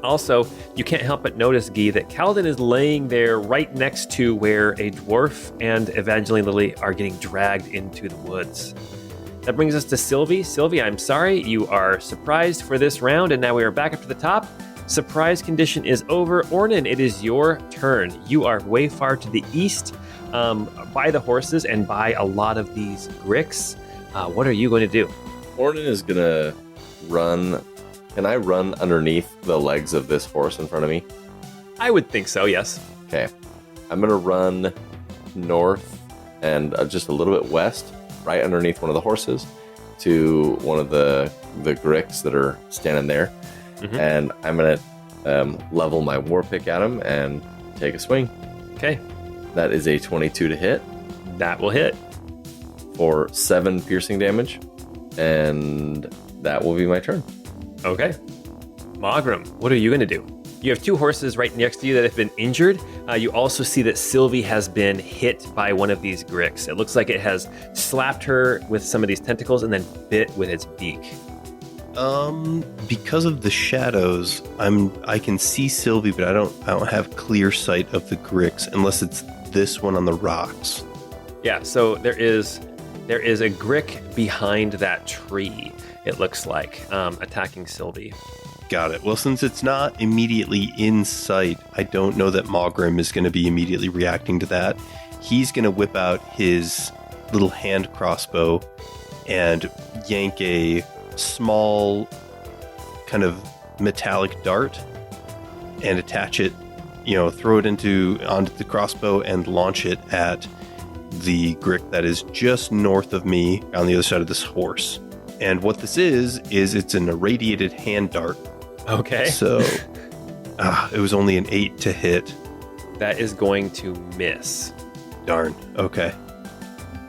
Also, you can't help but notice, Guy, that Kaladin is laying there right next to where a dwarf and Evangeline Lily are getting dragged into the woods. That brings us to Cilvy. Cilvy, I'm sorry, you are surprised for this round, and now we are back up to the top. Surprise condition is over. Ornan, it is your turn. You are way far to the east by the horses and by a lot of these gricks. What are you going to do? Ornan is going to run. Can I run underneath the legs of this horse in front of me? I would think so, yes. Okay. I'm going to run north and just a little bit west, right underneath one of the horses, to one of the gricks that are standing there. Mm-hmm. And I'm going to level my war pick at him and take a swing. Okay. That is a 22 to hit. That will hit. For 7 piercing damage. And that will be my turn. Okay. Mawgrim, what are you going to do? You have two horses right next to you that have been injured. You also see that Cilvy has been hit by one of these gricks. It looks like it has slapped her with some of these tentacles and then bit with its beak. Because of the shadows, I can see Cilvy, but I don't have clear sight of the gricks unless it's this one on the rocks. Yeah, so there is a grick behind that tree, it looks like, attacking Cilvy. Got it. Well, since it's not immediately in sight, I don't know that Mawgrim is going to be immediately reacting to that. He's going to whip out his little hand crossbow and yank a small kind of metallic dart and attach it, throw it onto the crossbow and launch it at the grick that is just north of me on the other side of this horse. And what this is it's an irradiated hand dart. Okay. So it was only an 8 to hit. That is going to miss. Darn. Okay.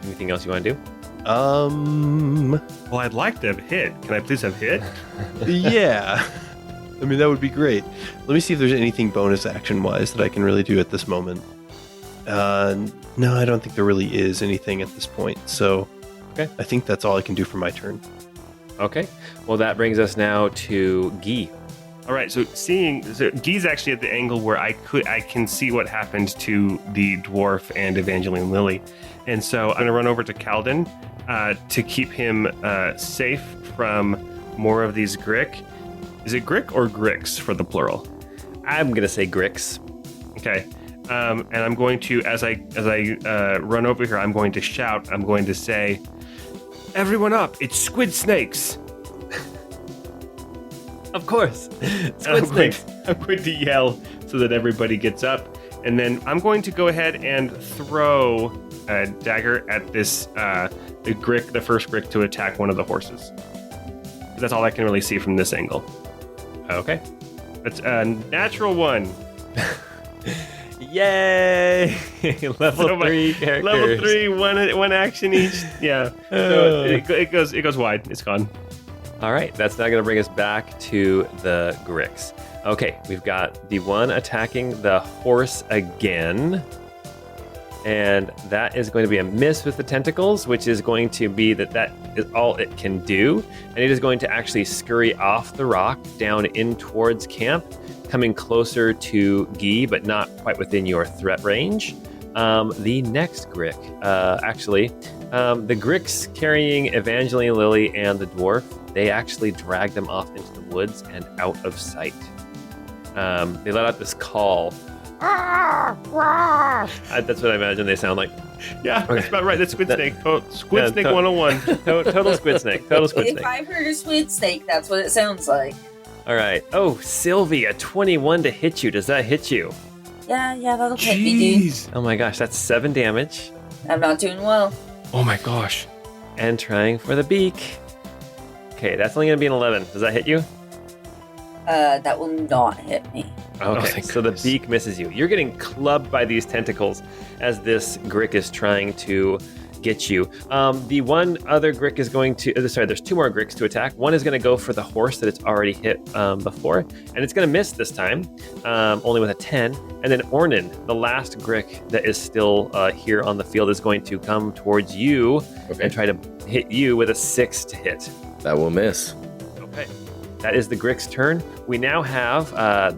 Anything else you want to do? Well, I'd like to have hit. Can I please have hit? Yeah. I mean, that would be great. Let me see if there's anything bonus action-wise that I can really do at this moment. No, I don't think there really is anything at this point. So okay. I think that's all I can do for my turn. Okay. Well, that brings us now to Guy. All right, so Guy's actually at the angle where I can see what happened to the dwarf and Evangeline Lily. And so I'm going to run over to Calden to keep him safe from more of these grick. Is it grick or gricks for the plural? I'm going to say gricks. Okay. And I'm going to, as I run over here, I'm going to shout. I'm going to say, "Everyone up! It's squid snakes!" Of course, squid snakes. I'm going to yell so that everybody gets up, and then I'm going to go ahead and throw a dagger at this the first grick to attack one of the horses. That's all I can really see from this angle. Okay. It's a natural one. Yay! Level 3 characters. Level 3, one action each. Yeah. So it goes wide. It's gone. All right, that's now going to bring us back to the gricks. Okay, we've got the one attacking the horse again. And that is going to be a miss with the tentacles, which is going to be that is all it can do. And it is going to actually scurry off the rock down in towards camp, coming closer to Guy, but not quite within your threat range. The next grick, the gricks carrying Evangeline Lily and the dwarf, they actually drag them off into the woods and out of sight. They let out this call. That's what I imagine they sound like. Yeah, Okay. that's about right. That's Squid Snake. Squid Snake to- 101. Total squid snake. Total squid If snake. I've heard a squid snake, that's what it sounds like. All right. Oh, Cilvy, a 21 to hit you. Does that hit you? Yeah, that'll hit me, dude. Jeez. Oh my gosh, that's 7 damage. I'm not doing well. Oh my gosh. And trying for the beak. Okay, that's only going to be an 11. Does that hit you? That will not hit me. Okay, thank so the goodness. beak misses you. You're getting clubbed by these tentacles as this grick is trying to get you. The one other grick is going to... there's 2 more gricks to attack. One is going to go for the horse that it's already hit before, and it's going to miss this time, only with a 10. And then Ornan, the last grick that is still here on the field, is going to come towards you and try to hit you with a 6 to hit. That will miss. Okay. That is the Grick's turn. We now have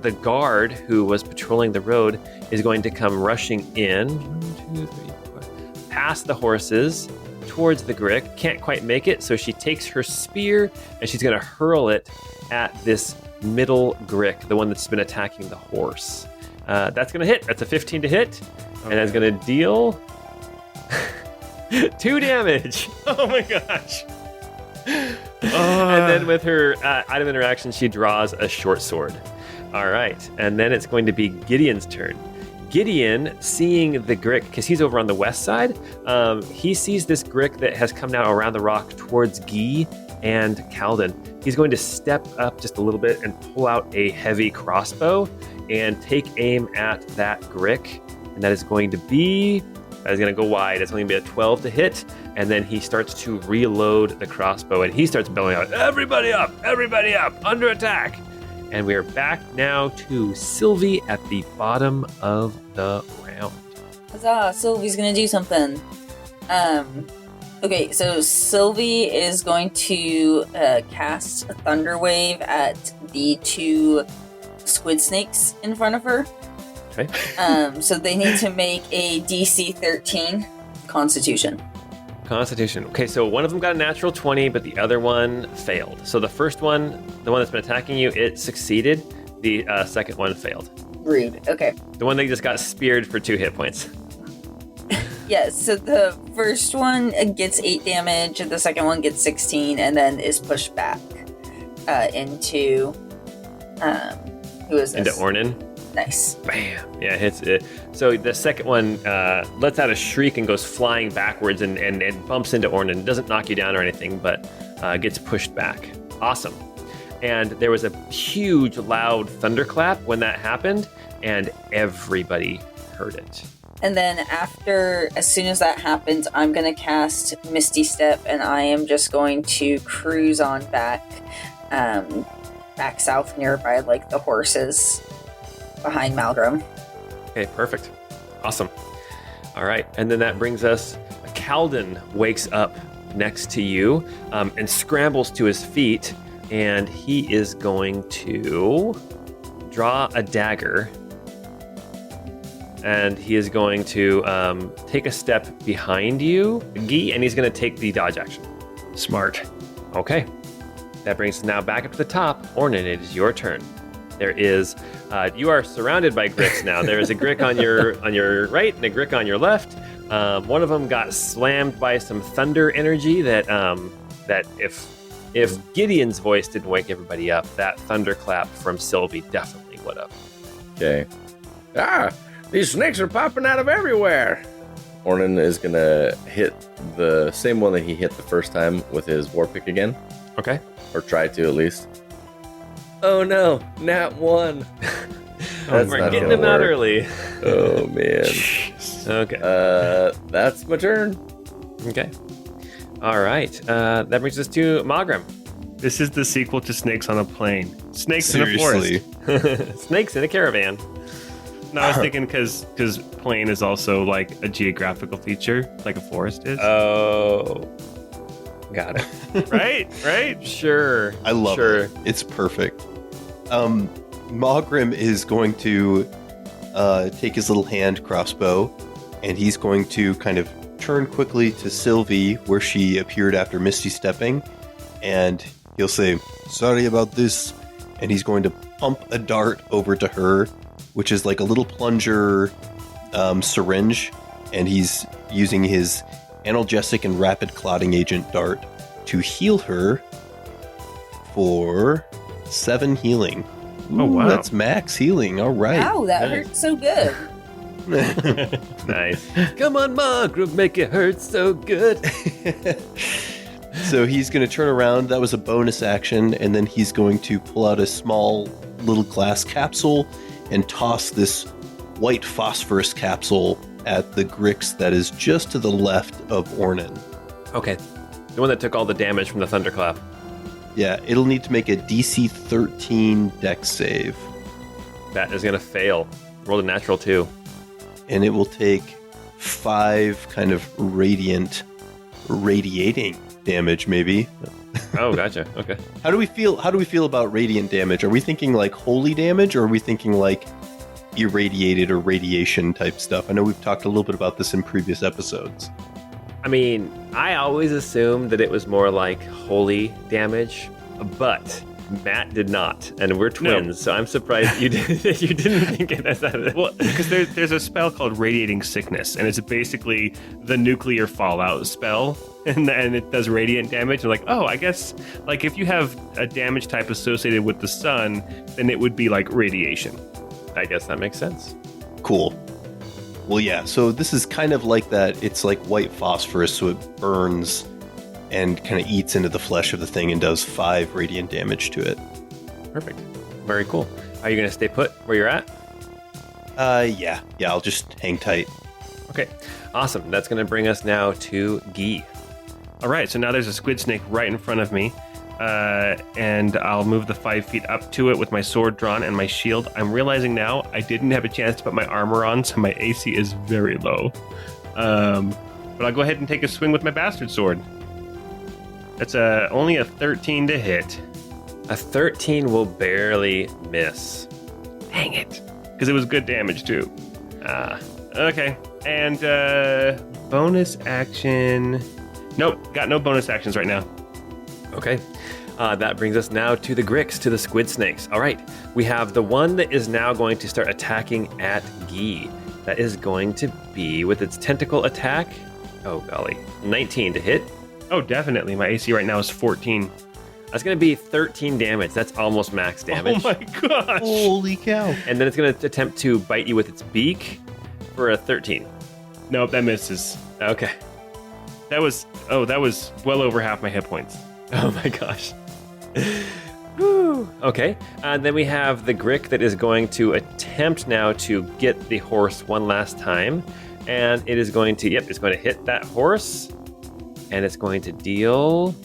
the guard who was patrolling the road is going to come rushing in. 1, 2, 3, 4. Past the horses towards the Grick. Can't quite make it, so she takes her spear and she's going to hurl it at this middle Grick, the one that's been attacking the horse. That's going to hit. That's a 15 to hit. And that's going to deal 2 damage. Oh my gosh. And then with her item interaction, she draws a short sword. All right. And then it's going to be Gideon's turn. Gideon, seeing the Grick, because he's over on the west side, he sees this Grick that has come now around the rock towards Guy and Calden. He's going to step up just a little bit and pull out a heavy crossbow and take aim at that Grick. And that is going to go wide. It's only going to be a 12 to hit. And then he starts to reload the crossbow and he starts bellowing out, everybody up, under attack. And we are back now to Cilvy at the bottom of the round. Huzzah, Sylvie's gonna do something. Okay, so Cilvy is going to cast a thunder wave at the 2 squid snakes in front of her. Okay. So they need to make a DC 13 Constitution. Constitution. Okay, so one of them got a natural 20, but the other one failed. So the first one, the one that's been attacking you, it succeeded. The second one failed. Rude. Okay. The one that just got speared for 2 hit points. Yes, so the first one gets 8 damage, the second one gets 16, and then is pushed back into... who is this? Into Ornan. Nice. Bam! Yeah, hits it. So the second one lets out a shriek and goes flying backwards and bumps into Ornan. It doesn't knock you down or anything, but gets pushed back. Awesome. And there was a huge, loud thunderclap when that happened, and everybody heard it. And then as soon as that happens, I'm going to cast Misty Step, and I am just going to cruise on back south nearby, like the horses behind Mawgrim. Okay, perfect. Awesome. All right, and then that brings us, Calden wakes up next to you and scrambles to his feet, and he is going to draw a dagger, and he is going to take a step behind you, Guy, and he's going to take the dodge action. Smart. Okay. That brings us now back up to the top. Ornan, it is your turn. There is, you are surrounded by gricks now. There is a grick on your right and a grick on your left. One of them got slammed by some thunder energy that if Gideon's voice didn't wake everybody up, that thunderclap from Cilvy definitely would have. Okay. These snakes are popping out of everywhere. Ornan is going to hit the same one that he hit the first time with his war pick again. Okay. Or try to, at least. Oh, no. Nat 1. We're getting them out early. Oh, man. Okay. That's my turn. Okay. All right. That brings us to Mawgrim. This is the sequel to Snakes on a Plane. Snakes in a Seriously. forest. Snakes in a caravan. No, I was thinking because plane is also like a geographical feature, like a forest is. Oh. Got it. Right? Sure. I love it. It's perfect. Mawgrim is going to take his little hand crossbow, and he's going to kind of turn quickly to Cilvy, where she appeared after Misty stepping, and he'll say, "Sorry about this," and he's going to pump a dart over to her, which is like a little plunger syringe, and he's using his analgesic and rapid clotting agent dart to heal her for 7 healing. Oh, wow. That's max healing. All right. Wow, that hurt so good. Nice. Come on, Mawgrim, make it hurt so good. So he's going to turn around. That was a bonus action. And then he's going to pull out a small little glass capsule and toss this white phosphorus capsule at the Grix that is just to the left of Ornan. Okay. The one that took all the damage from the thunderclap. Yeah, it'll need to make a DC 13 dex save. That is going to fail. Roll a natural 2. And it will take 5 kind of radiating damage, maybe. Oh, gotcha. Okay. How do we feel about radiant damage? Are we thinking like holy damage, or are we thinking like irradiated or radiation type stuff? I know we've talked a little bit about this in previous episodes. I mean, I always assumed that it was more like holy damage, but Matt did not, and we're twins, so I'm surprised you didn't think it as that. Well, because there's a spell called Radiating Sickness, and it's basically the nuclear fallout spell, and it does radiant damage. And like, oh, I guess like if you have a damage type associated with the sun, then it would be like radiation. I guess that makes sense. Cool. Well, yeah, so this is kind of like that. It's like white phosphorus, so it burns and kind of eats into the flesh of the thing and does 5 radiant damage to it. Perfect. Very cool. Are you going to stay put where you're at? Yeah, I'll just hang tight. Okay, awesome. That's going to bring us now to Guy. All right, so now there's a squid snake right in front of me. and I'll move the 5 feet up to it with my sword drawn and my shield. I'm realizing now I didn't have a chance to put my armor on, so my AC is very low. But I'll go ahead and take a swing with my bastard sword. That's only a 13 to hit. A 13 will barely miss. Dang it. Because it was good damage, too. Okay. And bonus action. Nope, got no bonus actions right now. Okay. That brings us now to the Gricks, to the squid snakes. All right. We have the one that is now going to start attacking at Guy. That is going to be with its tentacle attack. Oh, golly. 19 to hit. Oh, definitely. My AC right now is 14. That's going to be 13 damage. That's almost max damage. Oh my gosh. Holy cow. And then it's going to attempt to bite you with its beak for a 13. Nope, that misses. Okay. That was well over half my hit points. Oh my gosh. Whew. Okay. And then we have the Grick that is going to attempt now to get the horse one last time. And it is going to, it's going to hit that horse. And it's going to deal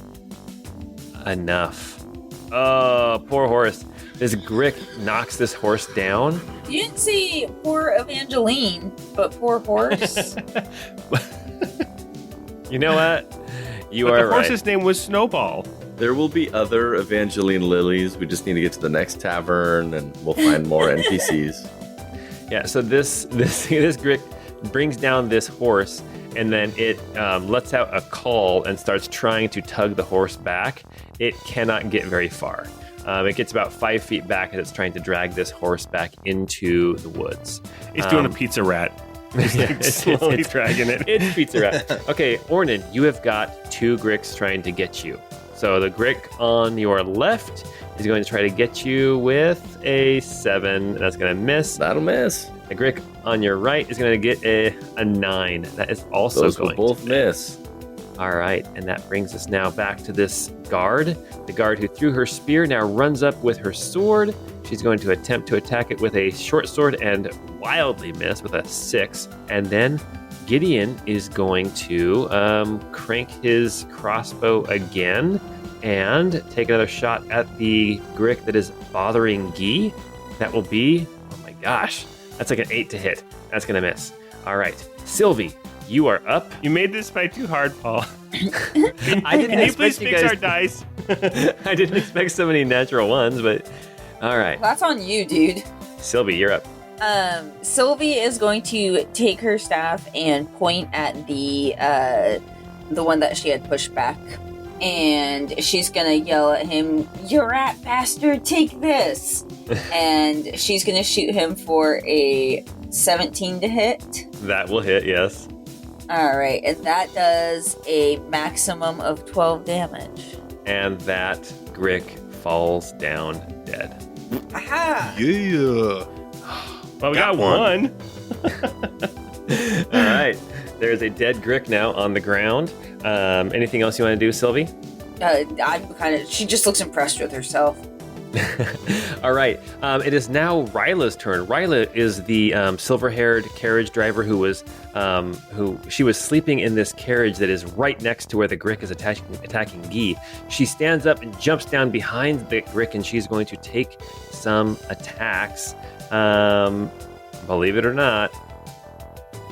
enough. Oh, poor horse. This Grick knocks this horse down. You didn't say poor Evangeline, but poor horse. You know what? You but are the horse's right. name was Snowball. There will be other Evangeline lilies. We just need to get to the next tavern, and we'll find more NPCs. Yeah. So this Grick brings down this horse, and then it lets out a call and starts trying to tug the horse back. It cannot get very far. It gets about 5 feet back as it's trying to drag this horse back into the woods. It's doing a pizza rat. It's slowly dragging it. It's pizza rat. Okay, Ornan, you have got 2 Gricks trying to get you. So the Grick on your left is going to try to get you with a 7, and that's going to miss. That'll miss. The Grick on your right is going to get a 9. That is also Those going will both to miss. All right, and that brings us now back to this guard. The guard who threw her spear now runs up with her sword. She's going to attempt to attack it with a short sword and wildly miss with a 6. And then Gideon is going to crank his crossbow again and take another shot at the Grick that is bothering Guy. That will be, oh my gosh, that's like an 8 to hit. That's going to miss. All right, Cilvy, you are up. You made this fight too hard, Paul. I didn't Can you please expect you fix guys. our dice? I didn't expect so many natural ones, but all right. That's on you, dude. Cilvy, you're up. Cilvy is going to take her staff and point at the one that she had pushed back. And she's gonna yell at him, "You rat bastard, take this!" And she's gonna shoot him for a 17 to hit. That will hit, yes. Alright, and that does a maximum of 12 damage. And that Grick falls down dead. Aha! Yeah. Well, we got one. All right. There's a dead Grick now on the ground. Anything else you want to do, Cilvy? She just looks impressed with herself. All right. It is now Ryla's turn. Ryla is the silver-haired carriage driver who was sleeping in this carriage that is right next to where the Grick is attacking Guy. She stands up and jumps down behind the Grick, and she's going to take some attacks. Believe it or not,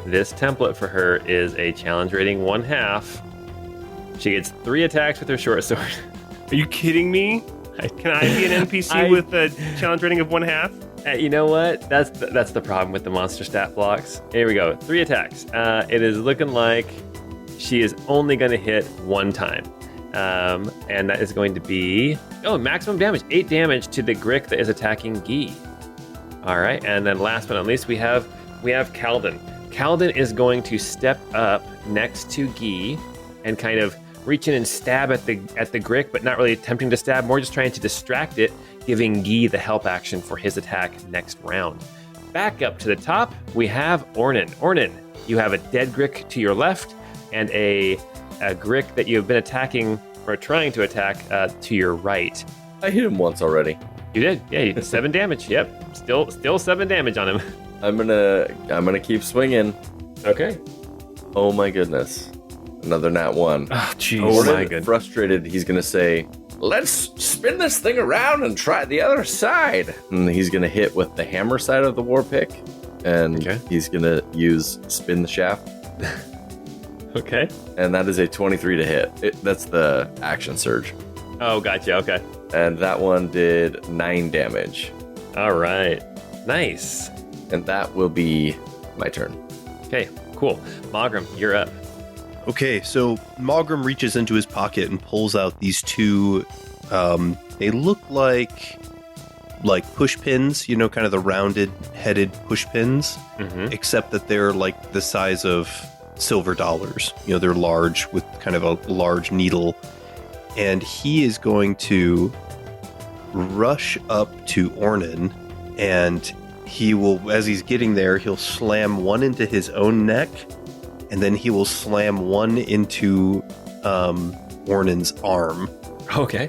this template for her is a challenge rating 1/2. She gets 3 attacks with her short sword. Are you kidding me? Can I be an NPC with a challenge rating of 1/2? You know what? That's the problem with the monster stat blocks. Here we go. 3 attacks. It is looking like she is only going to hit 1 time. And that is going to be maximum damage. 8 damage to the Grick that is attacking Guy. All right, and then last but not least, we have Calden. Calden is going to step up next to Guy and kind of reach in and stab at the Grick, but not really attempting to stab, more just trying to distract it, giving Guy the help action for his attack next round. Back up to the top, we have Ornan. Ornan, you have a dead Grick to your left and a Grick that you have been attacking or trying to attack to your right. I hit him once already. You did, yeah. You did 7 damage. Yep, still 7 damage on him. I'm gonna keep swinging. Okay. Oh my goodness. Another nat 1. Oh, jeez. Oh, Ornan, my goodness. frustrated, he's gonna say, let's spin this thing around and try the other side. And he's going to hit with the hammer side of the war pick. And he's going to use spin the shaft. Okay. And that is a 23 to hit. That's the action surge. Oh, gotcha. Okay. And that one did 9 damage. All right. Nice. And that will be my turn. Okay, cool. Mawgrim, you're up. Okay, so Mawgrim reaches into his pocket and pulls out these two. They look like push pins, you know, kind of the rounded headed push pins, except that they're like the size of silver dollars. You know, they're large with kind of a large needle. And he is going to rush up to Ornan, and he will, as he's getting there, he'll slam one into his own neck, and then he will slam one into Ornan's arm. Okay.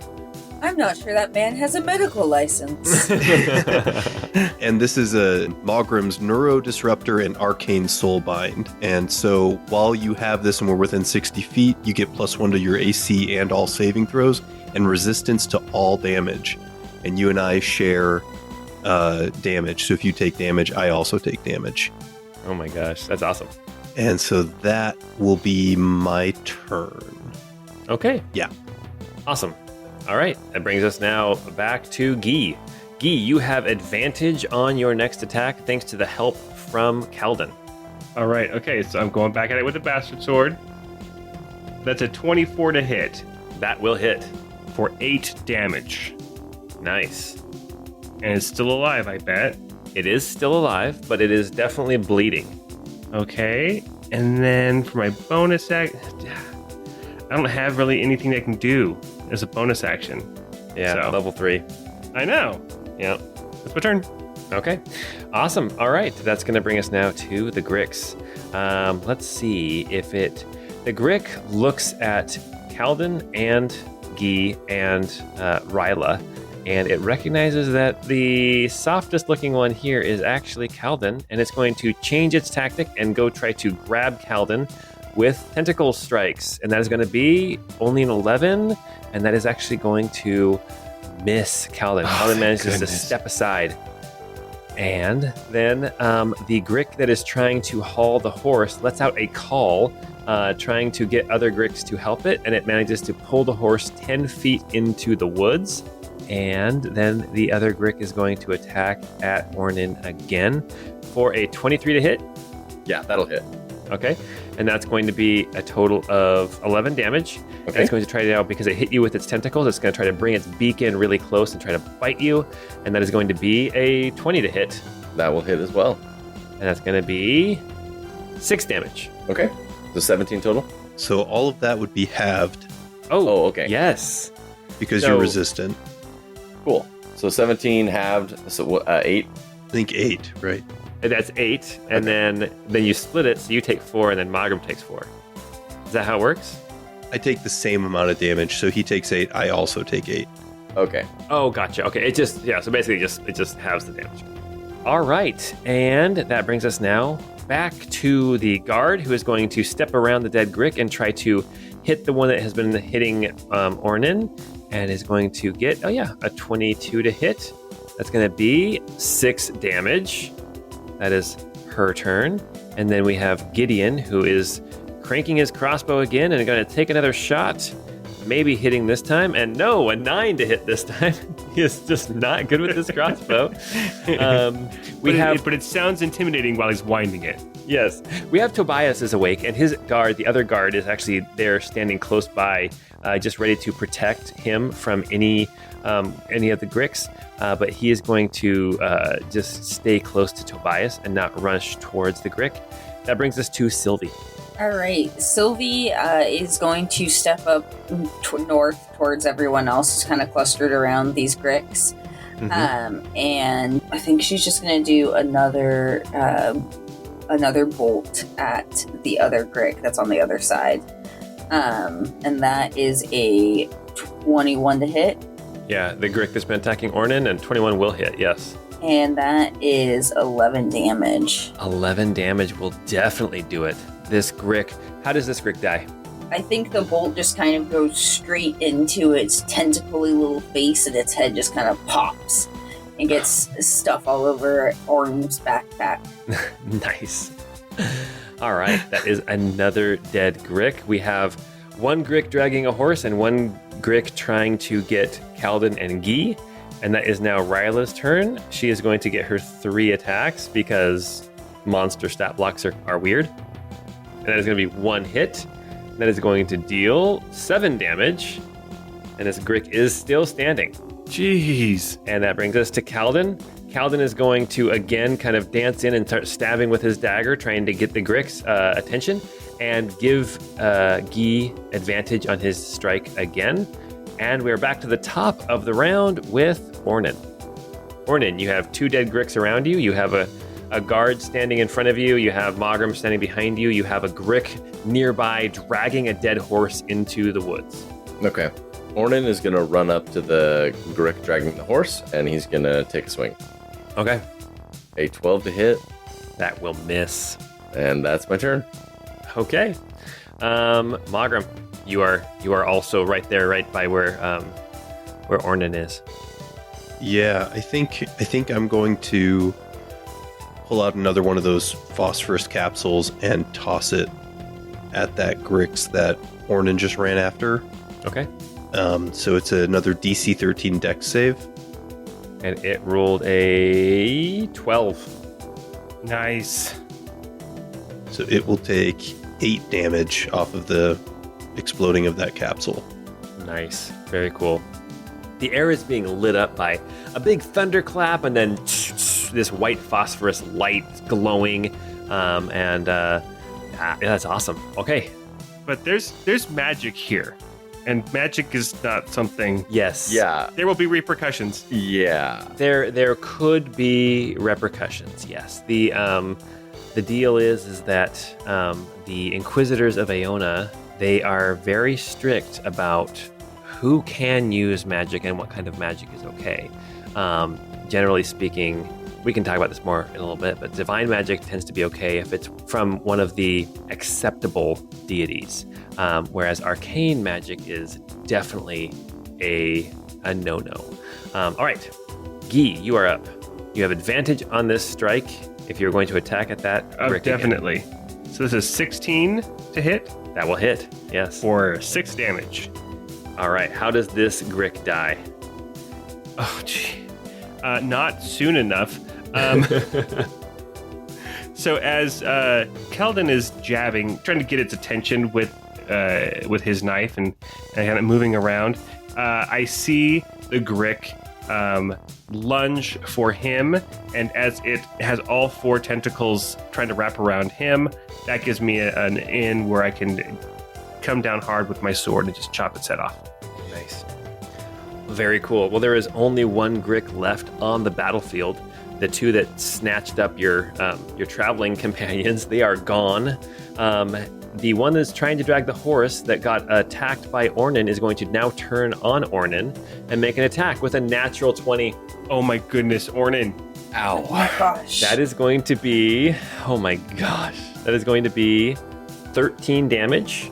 I'm not sure that man has a medical license. And this is a Mawgrim's Neurodisruptor and Arcane Soulbind. And so while you have this and we're within 60 feet, you get +1 to your AC and all saving throws and resistance to all damage. And you and I share damage. So if you take damage, I also take damage. Oh my gosh, that's awesome. And so that will be my turn. Okay. Yeah. Awesome. All right, that brings us now back to Guy. Guy, you have advantage on your next attack thanks to the help from Kalden. All right, okay, so I'm going back at it with the bastard sword. That's a 24 to hit That will hit. for 8 damage. Nice. And it's still alive, I bet. It is still alive, but it is definitely bleeding. Okay, and then for my bonus act, I don't have really anything I can do as a bonus action. Yeah, So- level 3. I know. Yeah. That's my turn. Okay. Awesome. All right, that's going to bring us now to the Grix. Let's see if the Grick looks at Kalden and Guy and Ryla, and it recognizes that the softest looking one here is actually Kalden, and it's going to change its tactic and go try to grab Kalden with tentacle strikes, and that is going to be only an 11, and that is actually going to miss Kalden. Kalden manages to step aside. And then the Grick that is trying to haul the horse lets out a call, trying to get other Gricks to help it, and it manages to pull the horse 10 feet into the woods. And then the other Grick is going to attack at Ornan again for a 23 to hit. Yeah, that'll hit. Okay. And that's going to be a total of 11 damage. And Okay. it's going to try to now, because it hit you with its tentacles, it's going to try to bring its beak in really close and try to bite you. And that is going to be a 20 to hit. That will hit as well. And that's going to be 6 damage. Okay. So 17 total? So all of that would be halved Oh, okay. Yes. because So- you're resistant. Cool. So 17 halved, so 8. I think 8, right? And that's 8. And then you split it, so you take 4, and then Mawgrim takes 4. Is that how it works? I take the same amount of damage, so he takes 8. I also take 8. Okay. Oh, gotcha. Okay, it just, so basically it just halves the damage. All right, and that brings us now back to the guard, who is going to step around the dead Grick and try to hit the one that has been hitting Ornan, and is going to get, a 22 to hit. That's going to be 6 damage. That is her turn. And then we have Gideon, who is cranking his crossbow again and going to take another shot. Maybe hitting this time. And no, a 9 to hit this time. He is just not good with his crossbow. But it sounds intimidating while he's winding it. Yes. We have Tobias is awake, and his guard, the other guard, is actually there standing close by, just ready to protect him from any of the Gricks. But he is going to just stay close to Tobias and not rush towards the Grick. That brings us to Cilvy. All right, Cilvy is going to step up north towards everyone else who's kind of clustered around these Gricks. And I think she's just going to do another bolt at the other Grick that's on the other side. And that is a 21 to hit. Yeah, the Grick that's been attacking Ornan, and 21 will hit, yes. And that is 11 damage. 11 damage will definitely do it. This Grick, how does this Grick die? I think the bolt just kind of goes straight into its tentacly little face, and its head just kind of pops and gets stuff all over Orn's backpack. Nice. All right, that is another dead Grick. We have one Grick dragging a horse and one Grick trying to get Calden and Guy. And that is now Ryla's turn. She is going to get her 3 attacks because monster stat blocks are weird. And that is going to be 1 hit. That is going to deal 7 damage. And this Grick is still standing. Jeez. And that brings us to Calden. Calden is going to again kind of dance in and start stabbing with his dagger, trying to get the Grick's attention and give Guy advantage on his strike again. And we're back to the top of the round with Ornan. Ornan, you have 2 dead Gricks around you. You have a guard standing in front of you. You have Mawgrim standing behind you. You have a Grick nearby dragging a dead horse into the woods. Okay. Ornan is going to run up to the Grick dragging the horse, and he's going to take a swing. Okay. A 12 to hit, That will miss. and that's my turn. Okay. Mawgrim, you are also right there, right by where Ornan is. Yeah, I think I'm going to pull out another one of those phosphorus capsules and toss it at that Grix that Ornan just ran after. Okay. So it's another DC 13 Dex save. And it rolled a 12. Nice. So it will take 8 damage off of the exploding of that capsule. Nice. Very cool. The air is being lit up by a big thunderclap and then this white phosphorus light glowing. That's awesome. Okay. But there's magic here. And magic is not something. Yes. Yeah. There will be repercussions. Yeah. There could be repercussions. Yes. The deal is that the Inquisitors of Aona, they are very strict about who can use magic and what kind of magic is okay. Generally speaking, we can talk about this more in a little bit, but divine magic tends to be okay if it's from one of the acceptable deities, whereas arcane magic is definitely a no-no. All right, Guy, you are up. You have advantage on this strike if you're going to attack at that. Grick again. Definitely. So this is 16 to hit That will hit, yes. for 6 damage. All right, how does this Grick die? Oh, gee. Not soon enough. So as Keldon is jabbing, trying to get its attention with his knife and kind of moving around, I see the Grick lunge for him, and as it has all 4 tentacles trying to wrap around him, that gives me an in where I can come down hard with my sword and just chop its head off. Nice. Very cool. Well, there is only one Grick left on the battlefield. The 2 that snatched up your traveling companions, they are gone. The one that's trying to drag the horse that got attacked by Ornan is going to now turn on Ornan and make an attack with a natural 20. Oh my goodness, Ornan. Ow. Oh my gosh. That is going to be, oh my gosh, that is going to be 13 damage.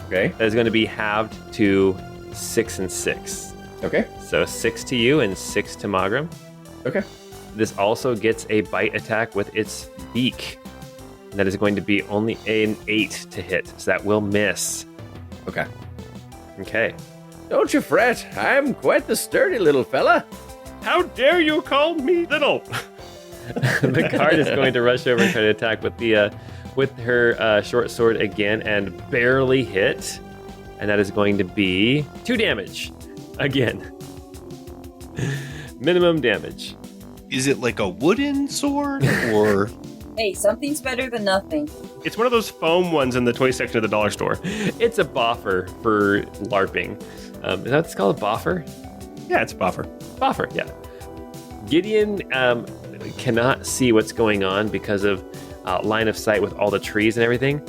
Okay. That is going to be halved to 6 and 6. Okay. So 6 to you and 6 to Mawgrim. Okay. This also gets a bite attack with its beak. And that is going to be only an 8 to hit. So that will miss. Okay. Okay. Don't you fret. I'm quite the sturdy little fella. How dare you call me little? The guard is going to rush over and try to attack with her short sword again and barely hit. And that is going to be 2 damage. Again. Minimum damage. Is it like a wooden sword or? Hey, something's better than nothing. It's one of those foam ones in the toy section of the dollar store. It's a boffer for LARPing. Is that what it's called? A boffer? Yeah, it's a buffer. Boffer, yeah. Gideon cannot see what's going on because of line of sight with all the trees and everything.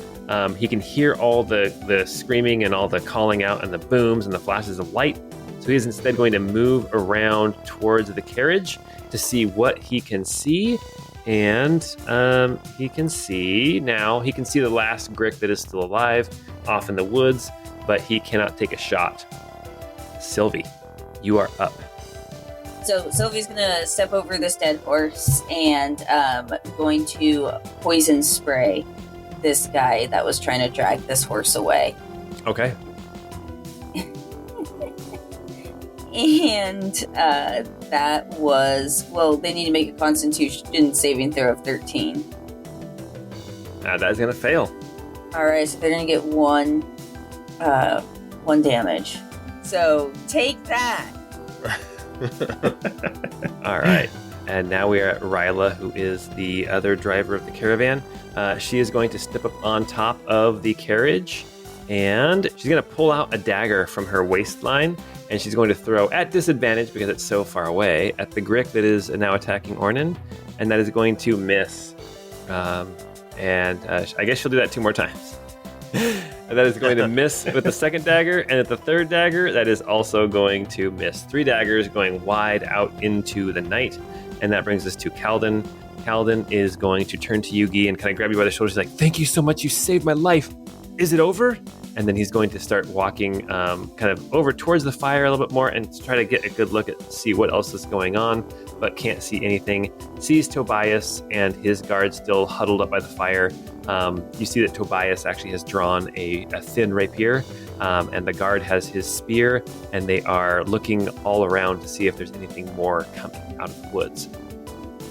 He can hear all the screaming and all the calling out and the booms and the flashes of light. So he's instead going to move around towards the carriage to see what he can see. And he can see the last Grick that is still alive off in the woods, but he cannot take a shot. Cilvy, you are up. So Sylvie's gonna step over this dead horse and going to poison spray this guy that was trying to drag this horse away. Okay. And that was, they need to make a Constitution saving throw of 13. That is going to fail. Alright, so they're going to get one damage. So, take that! All right. And now we are at Ryla, who is the other driver of the caravan. She is going to step up on top of the carriage, and she's going to pull out a dagger from her waistline, and she's going to throw at disadvantage because it's so far away at the Grick that is now attacking Ornan, and that is going to miss. I guess she'll do that 2 more times. And that is going to miss with the second dagger, and at the third dagger, that is also going to miss. 3 daggers going wide out into the night, and that brings us to Kalden. Kalden is going to turn to Yugi and kind of grab you by the shoulder. She's like, "Thank you so much, you saved my life. Is it over?" And then he's going to start walking kind of over towards the fire a little bit more and try to get a good look at see what else is going on, but can't see anything. Sees Tobias and his guard still huddled up by the fire. You see that Tobias actually has drawn a thin rapier, and the guard has his spear, and they are looking all around to see if there's anything more coming out of the woods.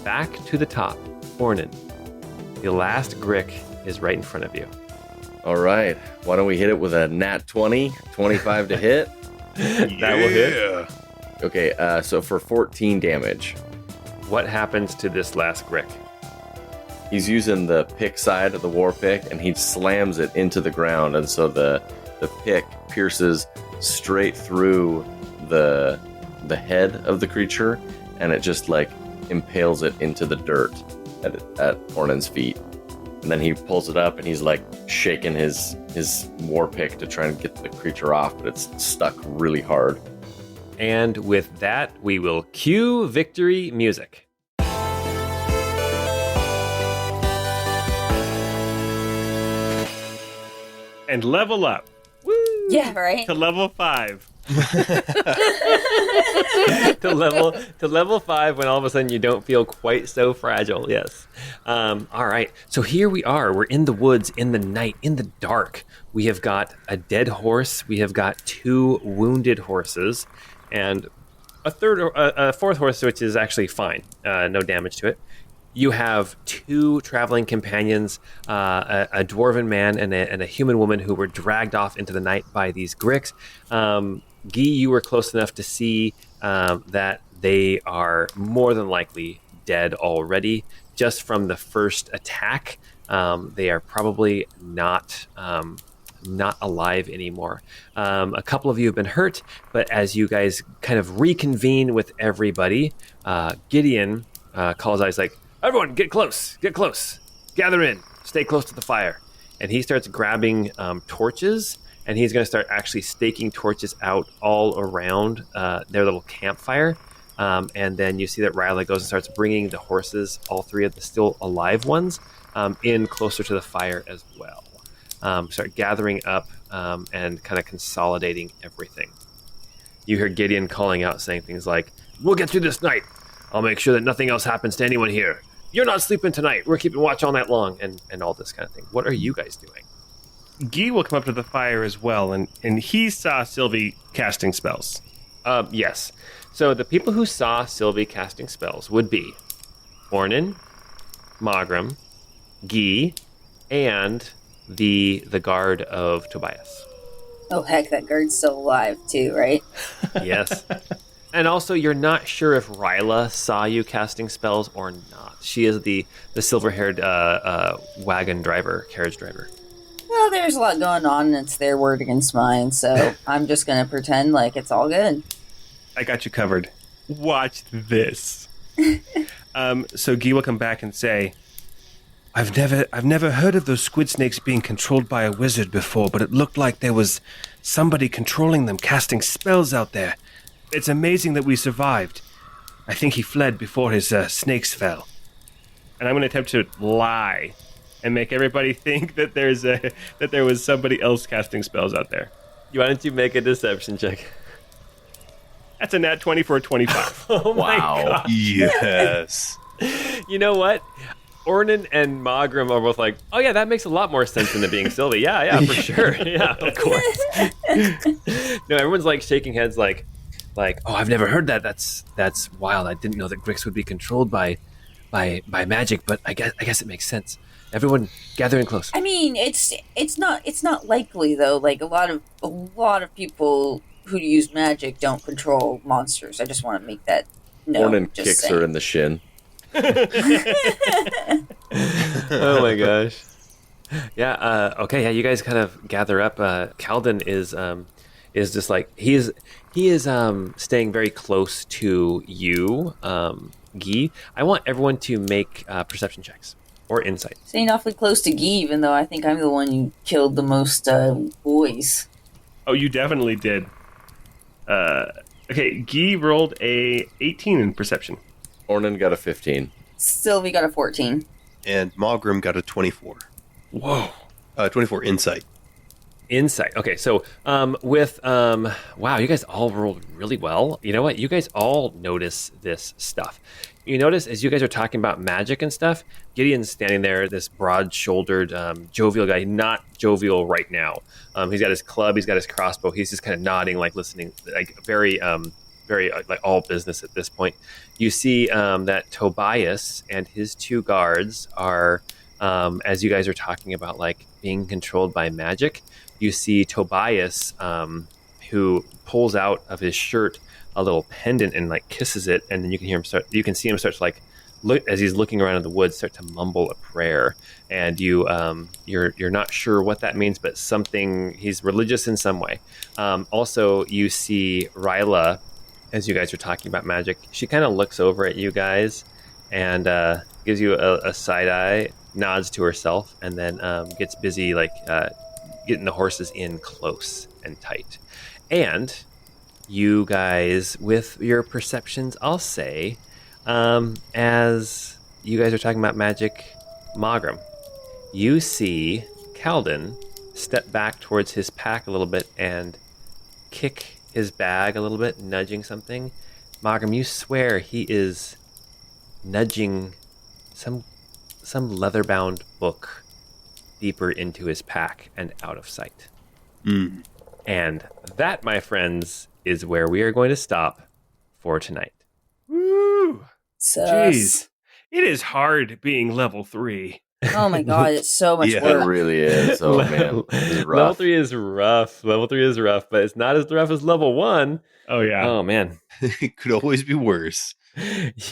Back to the top, Ornan. The last Grick is right in front of you. All right. Why don't we hit it with a nat 20, 25 to hit? That will hit. Okay, so for 14 damage. What happens to this last Grick? He's using the pick side of the war pick, and he slams it into the ground, and so the pick pierces straight through the head of the creature, and it just like impales it into the dirt at Ornan's feet. And then he pulls it up, and he's like shaking his war pick to try and get the creature off, but it's stuck really hard. And with that, we will cue victory music. And level up Yeah, right? to level 5. to level 5 when all of a sudden you don't feel quite so fragile. Yes. All right. So here we are. We're in the woods, in the night, in the dark. We have got a dead horse. We have got 2 wounded horses, and a fourth horse, which is actually fine. No damage to it. You have 2 traveling companions, a dwarven man and a human woman who were dragged off into the night by these Gricks. Guy, you were close enough to see that they are more than likely dead already. Just from the first attack, they are probably not alive anymore. A couple of you have been hurt, but as you guys kind of reconvene with everybody, Gideon calls out, he's like, "Everyone, get close, gather in, stay close to the fire." And he starts grabbing torches, and he's going to start actually staking torches out all around their little campfire. And then you see that Riley goes and starts bringing the horses, all 3 of the still alive ones, in closer to the fire as well. Start gathering up and kind of consolidating everything. You hear Gideon calling out, saying things like, "We'll get through this night. I'll make sure that nothing else happens to anyone here. You're not sleeping tonight. We're keeping watch all night long," and all this kind of thing. What are you guys doing? Guy will come up to the fire as well, and he saw Cilvy casting spells. Yes. So the people who saw Cilvy casting spells would be Ornan, Mawgrim, Guy, and the guard of Tobias. Oh, heck, that guard's still alive, too, right? Yes. And also, you're not sure if Ryla saw you casting spells or not. She is the silver-haired carriage driver. Well, there's a lot going on, and it's their word against mine, so I'm just going to pretend like it's all good. I got you covered. Watch this. So Guy will come back and say, I've never heard of those squid snakes being controlled by a wizard before, but it looked like there was somebody controlling them, casting spells out there. It's amazing that we survived. I think he fled before his snakes fell." and I'm going to attempt to lie and make everybody think that there was somebody else casting spells out there. Why don't you make a deception check? That's a nat 20 for a 25. Oh my Wow. god. Yes. You know what? Ornan and Mawgrim are both like, oh yeah, that makes a lot more sense than it being Cilvy. Yeah, for sure. Yeah, of course. No, everyone's like shaking heads like, oh, I've never heard that. That's wild. I didn't know that Grix would be controlled by magic, but I guess it makes sense. Everyone gather in close. I mean, it's not likely though. Like a lot of people who use magic don't control monsters. I just want to make that known. Ornan kicks her in the shin. Oh my gosh. Yeah, okay, yeah, you guys kind of gather up. Calden is just like he is staying very close to you, Guy. I want everyone to make perception checks or insight. Staying awfully close to Guy, even though I think I'm the one who killed the most boys. Oh, you definitely did. Okay, Guy rolled a 18 in perception. Ornan got a 15. Cilvy got a 14. And Mawgrim got a 24. Whoa. 24 insight. Insight. Okay, so wow, you guys all rolled really well. You know what? You guys all notice this stuff. You notice as you guys are talking about magic and stuff, Gideon's standing there, this broad-shouldered, jovial guy. Not jovial right now. He's got his club, he's got his crossbow. He's just kind of nodding, like listening, like very like all business at this point. You see that Tobias and his two guards are, as you guys are talking about like being controlled by magic, you see Tobias, who pulls out of his shirt a little pendant and like kisses it, and then you can see him start to like look as he's looking around in the woods, start to mumble a prayer, and you're not sure what that means, but something, he's religious in some way. Also, you see Ryla, as you guys are talking about magic, she kind of looks over at you guys and gives you a side eye, nods to herself, and then gets busy like getting the horses in close and tight. And you guys, with your perceptions, I'll say, as you guys are talking about magic, Mawgrim, you see Calden step back towards his pack a little bit and kick his bag a little bit, nudging something. Mawgrim, you swear he is nudging some leather-bound book deeper into his pack and out of sight. And that, my friends, is where we are going to stop for tonight. Woo! Sus. Jeez. It is hard being level 3. Oh my god, it's so much Yeah. It work. really is. Oh, man. This is rough. Level 3 is rough. Level 3 is rough, but it's not as rough as level 1. Oh, yeah. Oh, man. It could always be worse.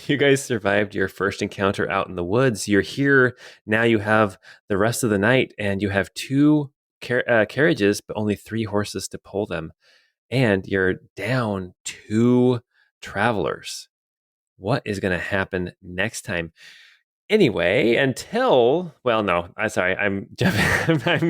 You guys survived your first encounter out in the woods. You're here. Now you have the rest of the night, and you have 2 carriages, but only 3 horses to pull them. And you're down 2 travelers. What is going to happen next time? Anyway, I'm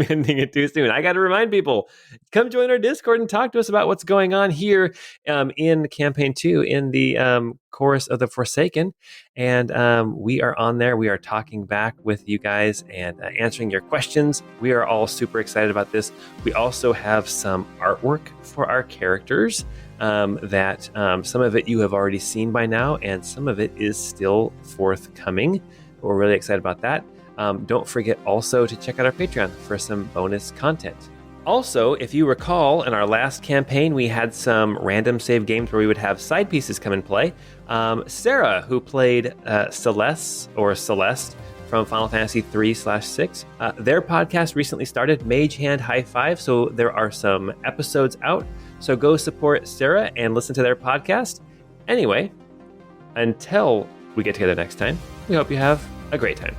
ending it too soon. I got to remind people, come join our Discord and talk to us about what's going on here in Campaign 2 in the Chorus of the Forsaken. And we are on there. We are talking back with you guys and answering your questions. We are all super excited about this. We also have some artwork for our characters that some of it you have already seen by now, and some of it is still forthcoming. We're really excited about that. Don't forget also to check out our Patreon for some bonus content. Also, if you recall, in our last campaign, we had some random save games where we would have side pieces come and play. Sarah, who played Celeste from Final Fantasy 3/6, their podcast recently started, Mage Hand High Five, so there are some episodes out. So go support Sarah and listen to their podcast. Anyway, until we get together next time, we hope you have a great time.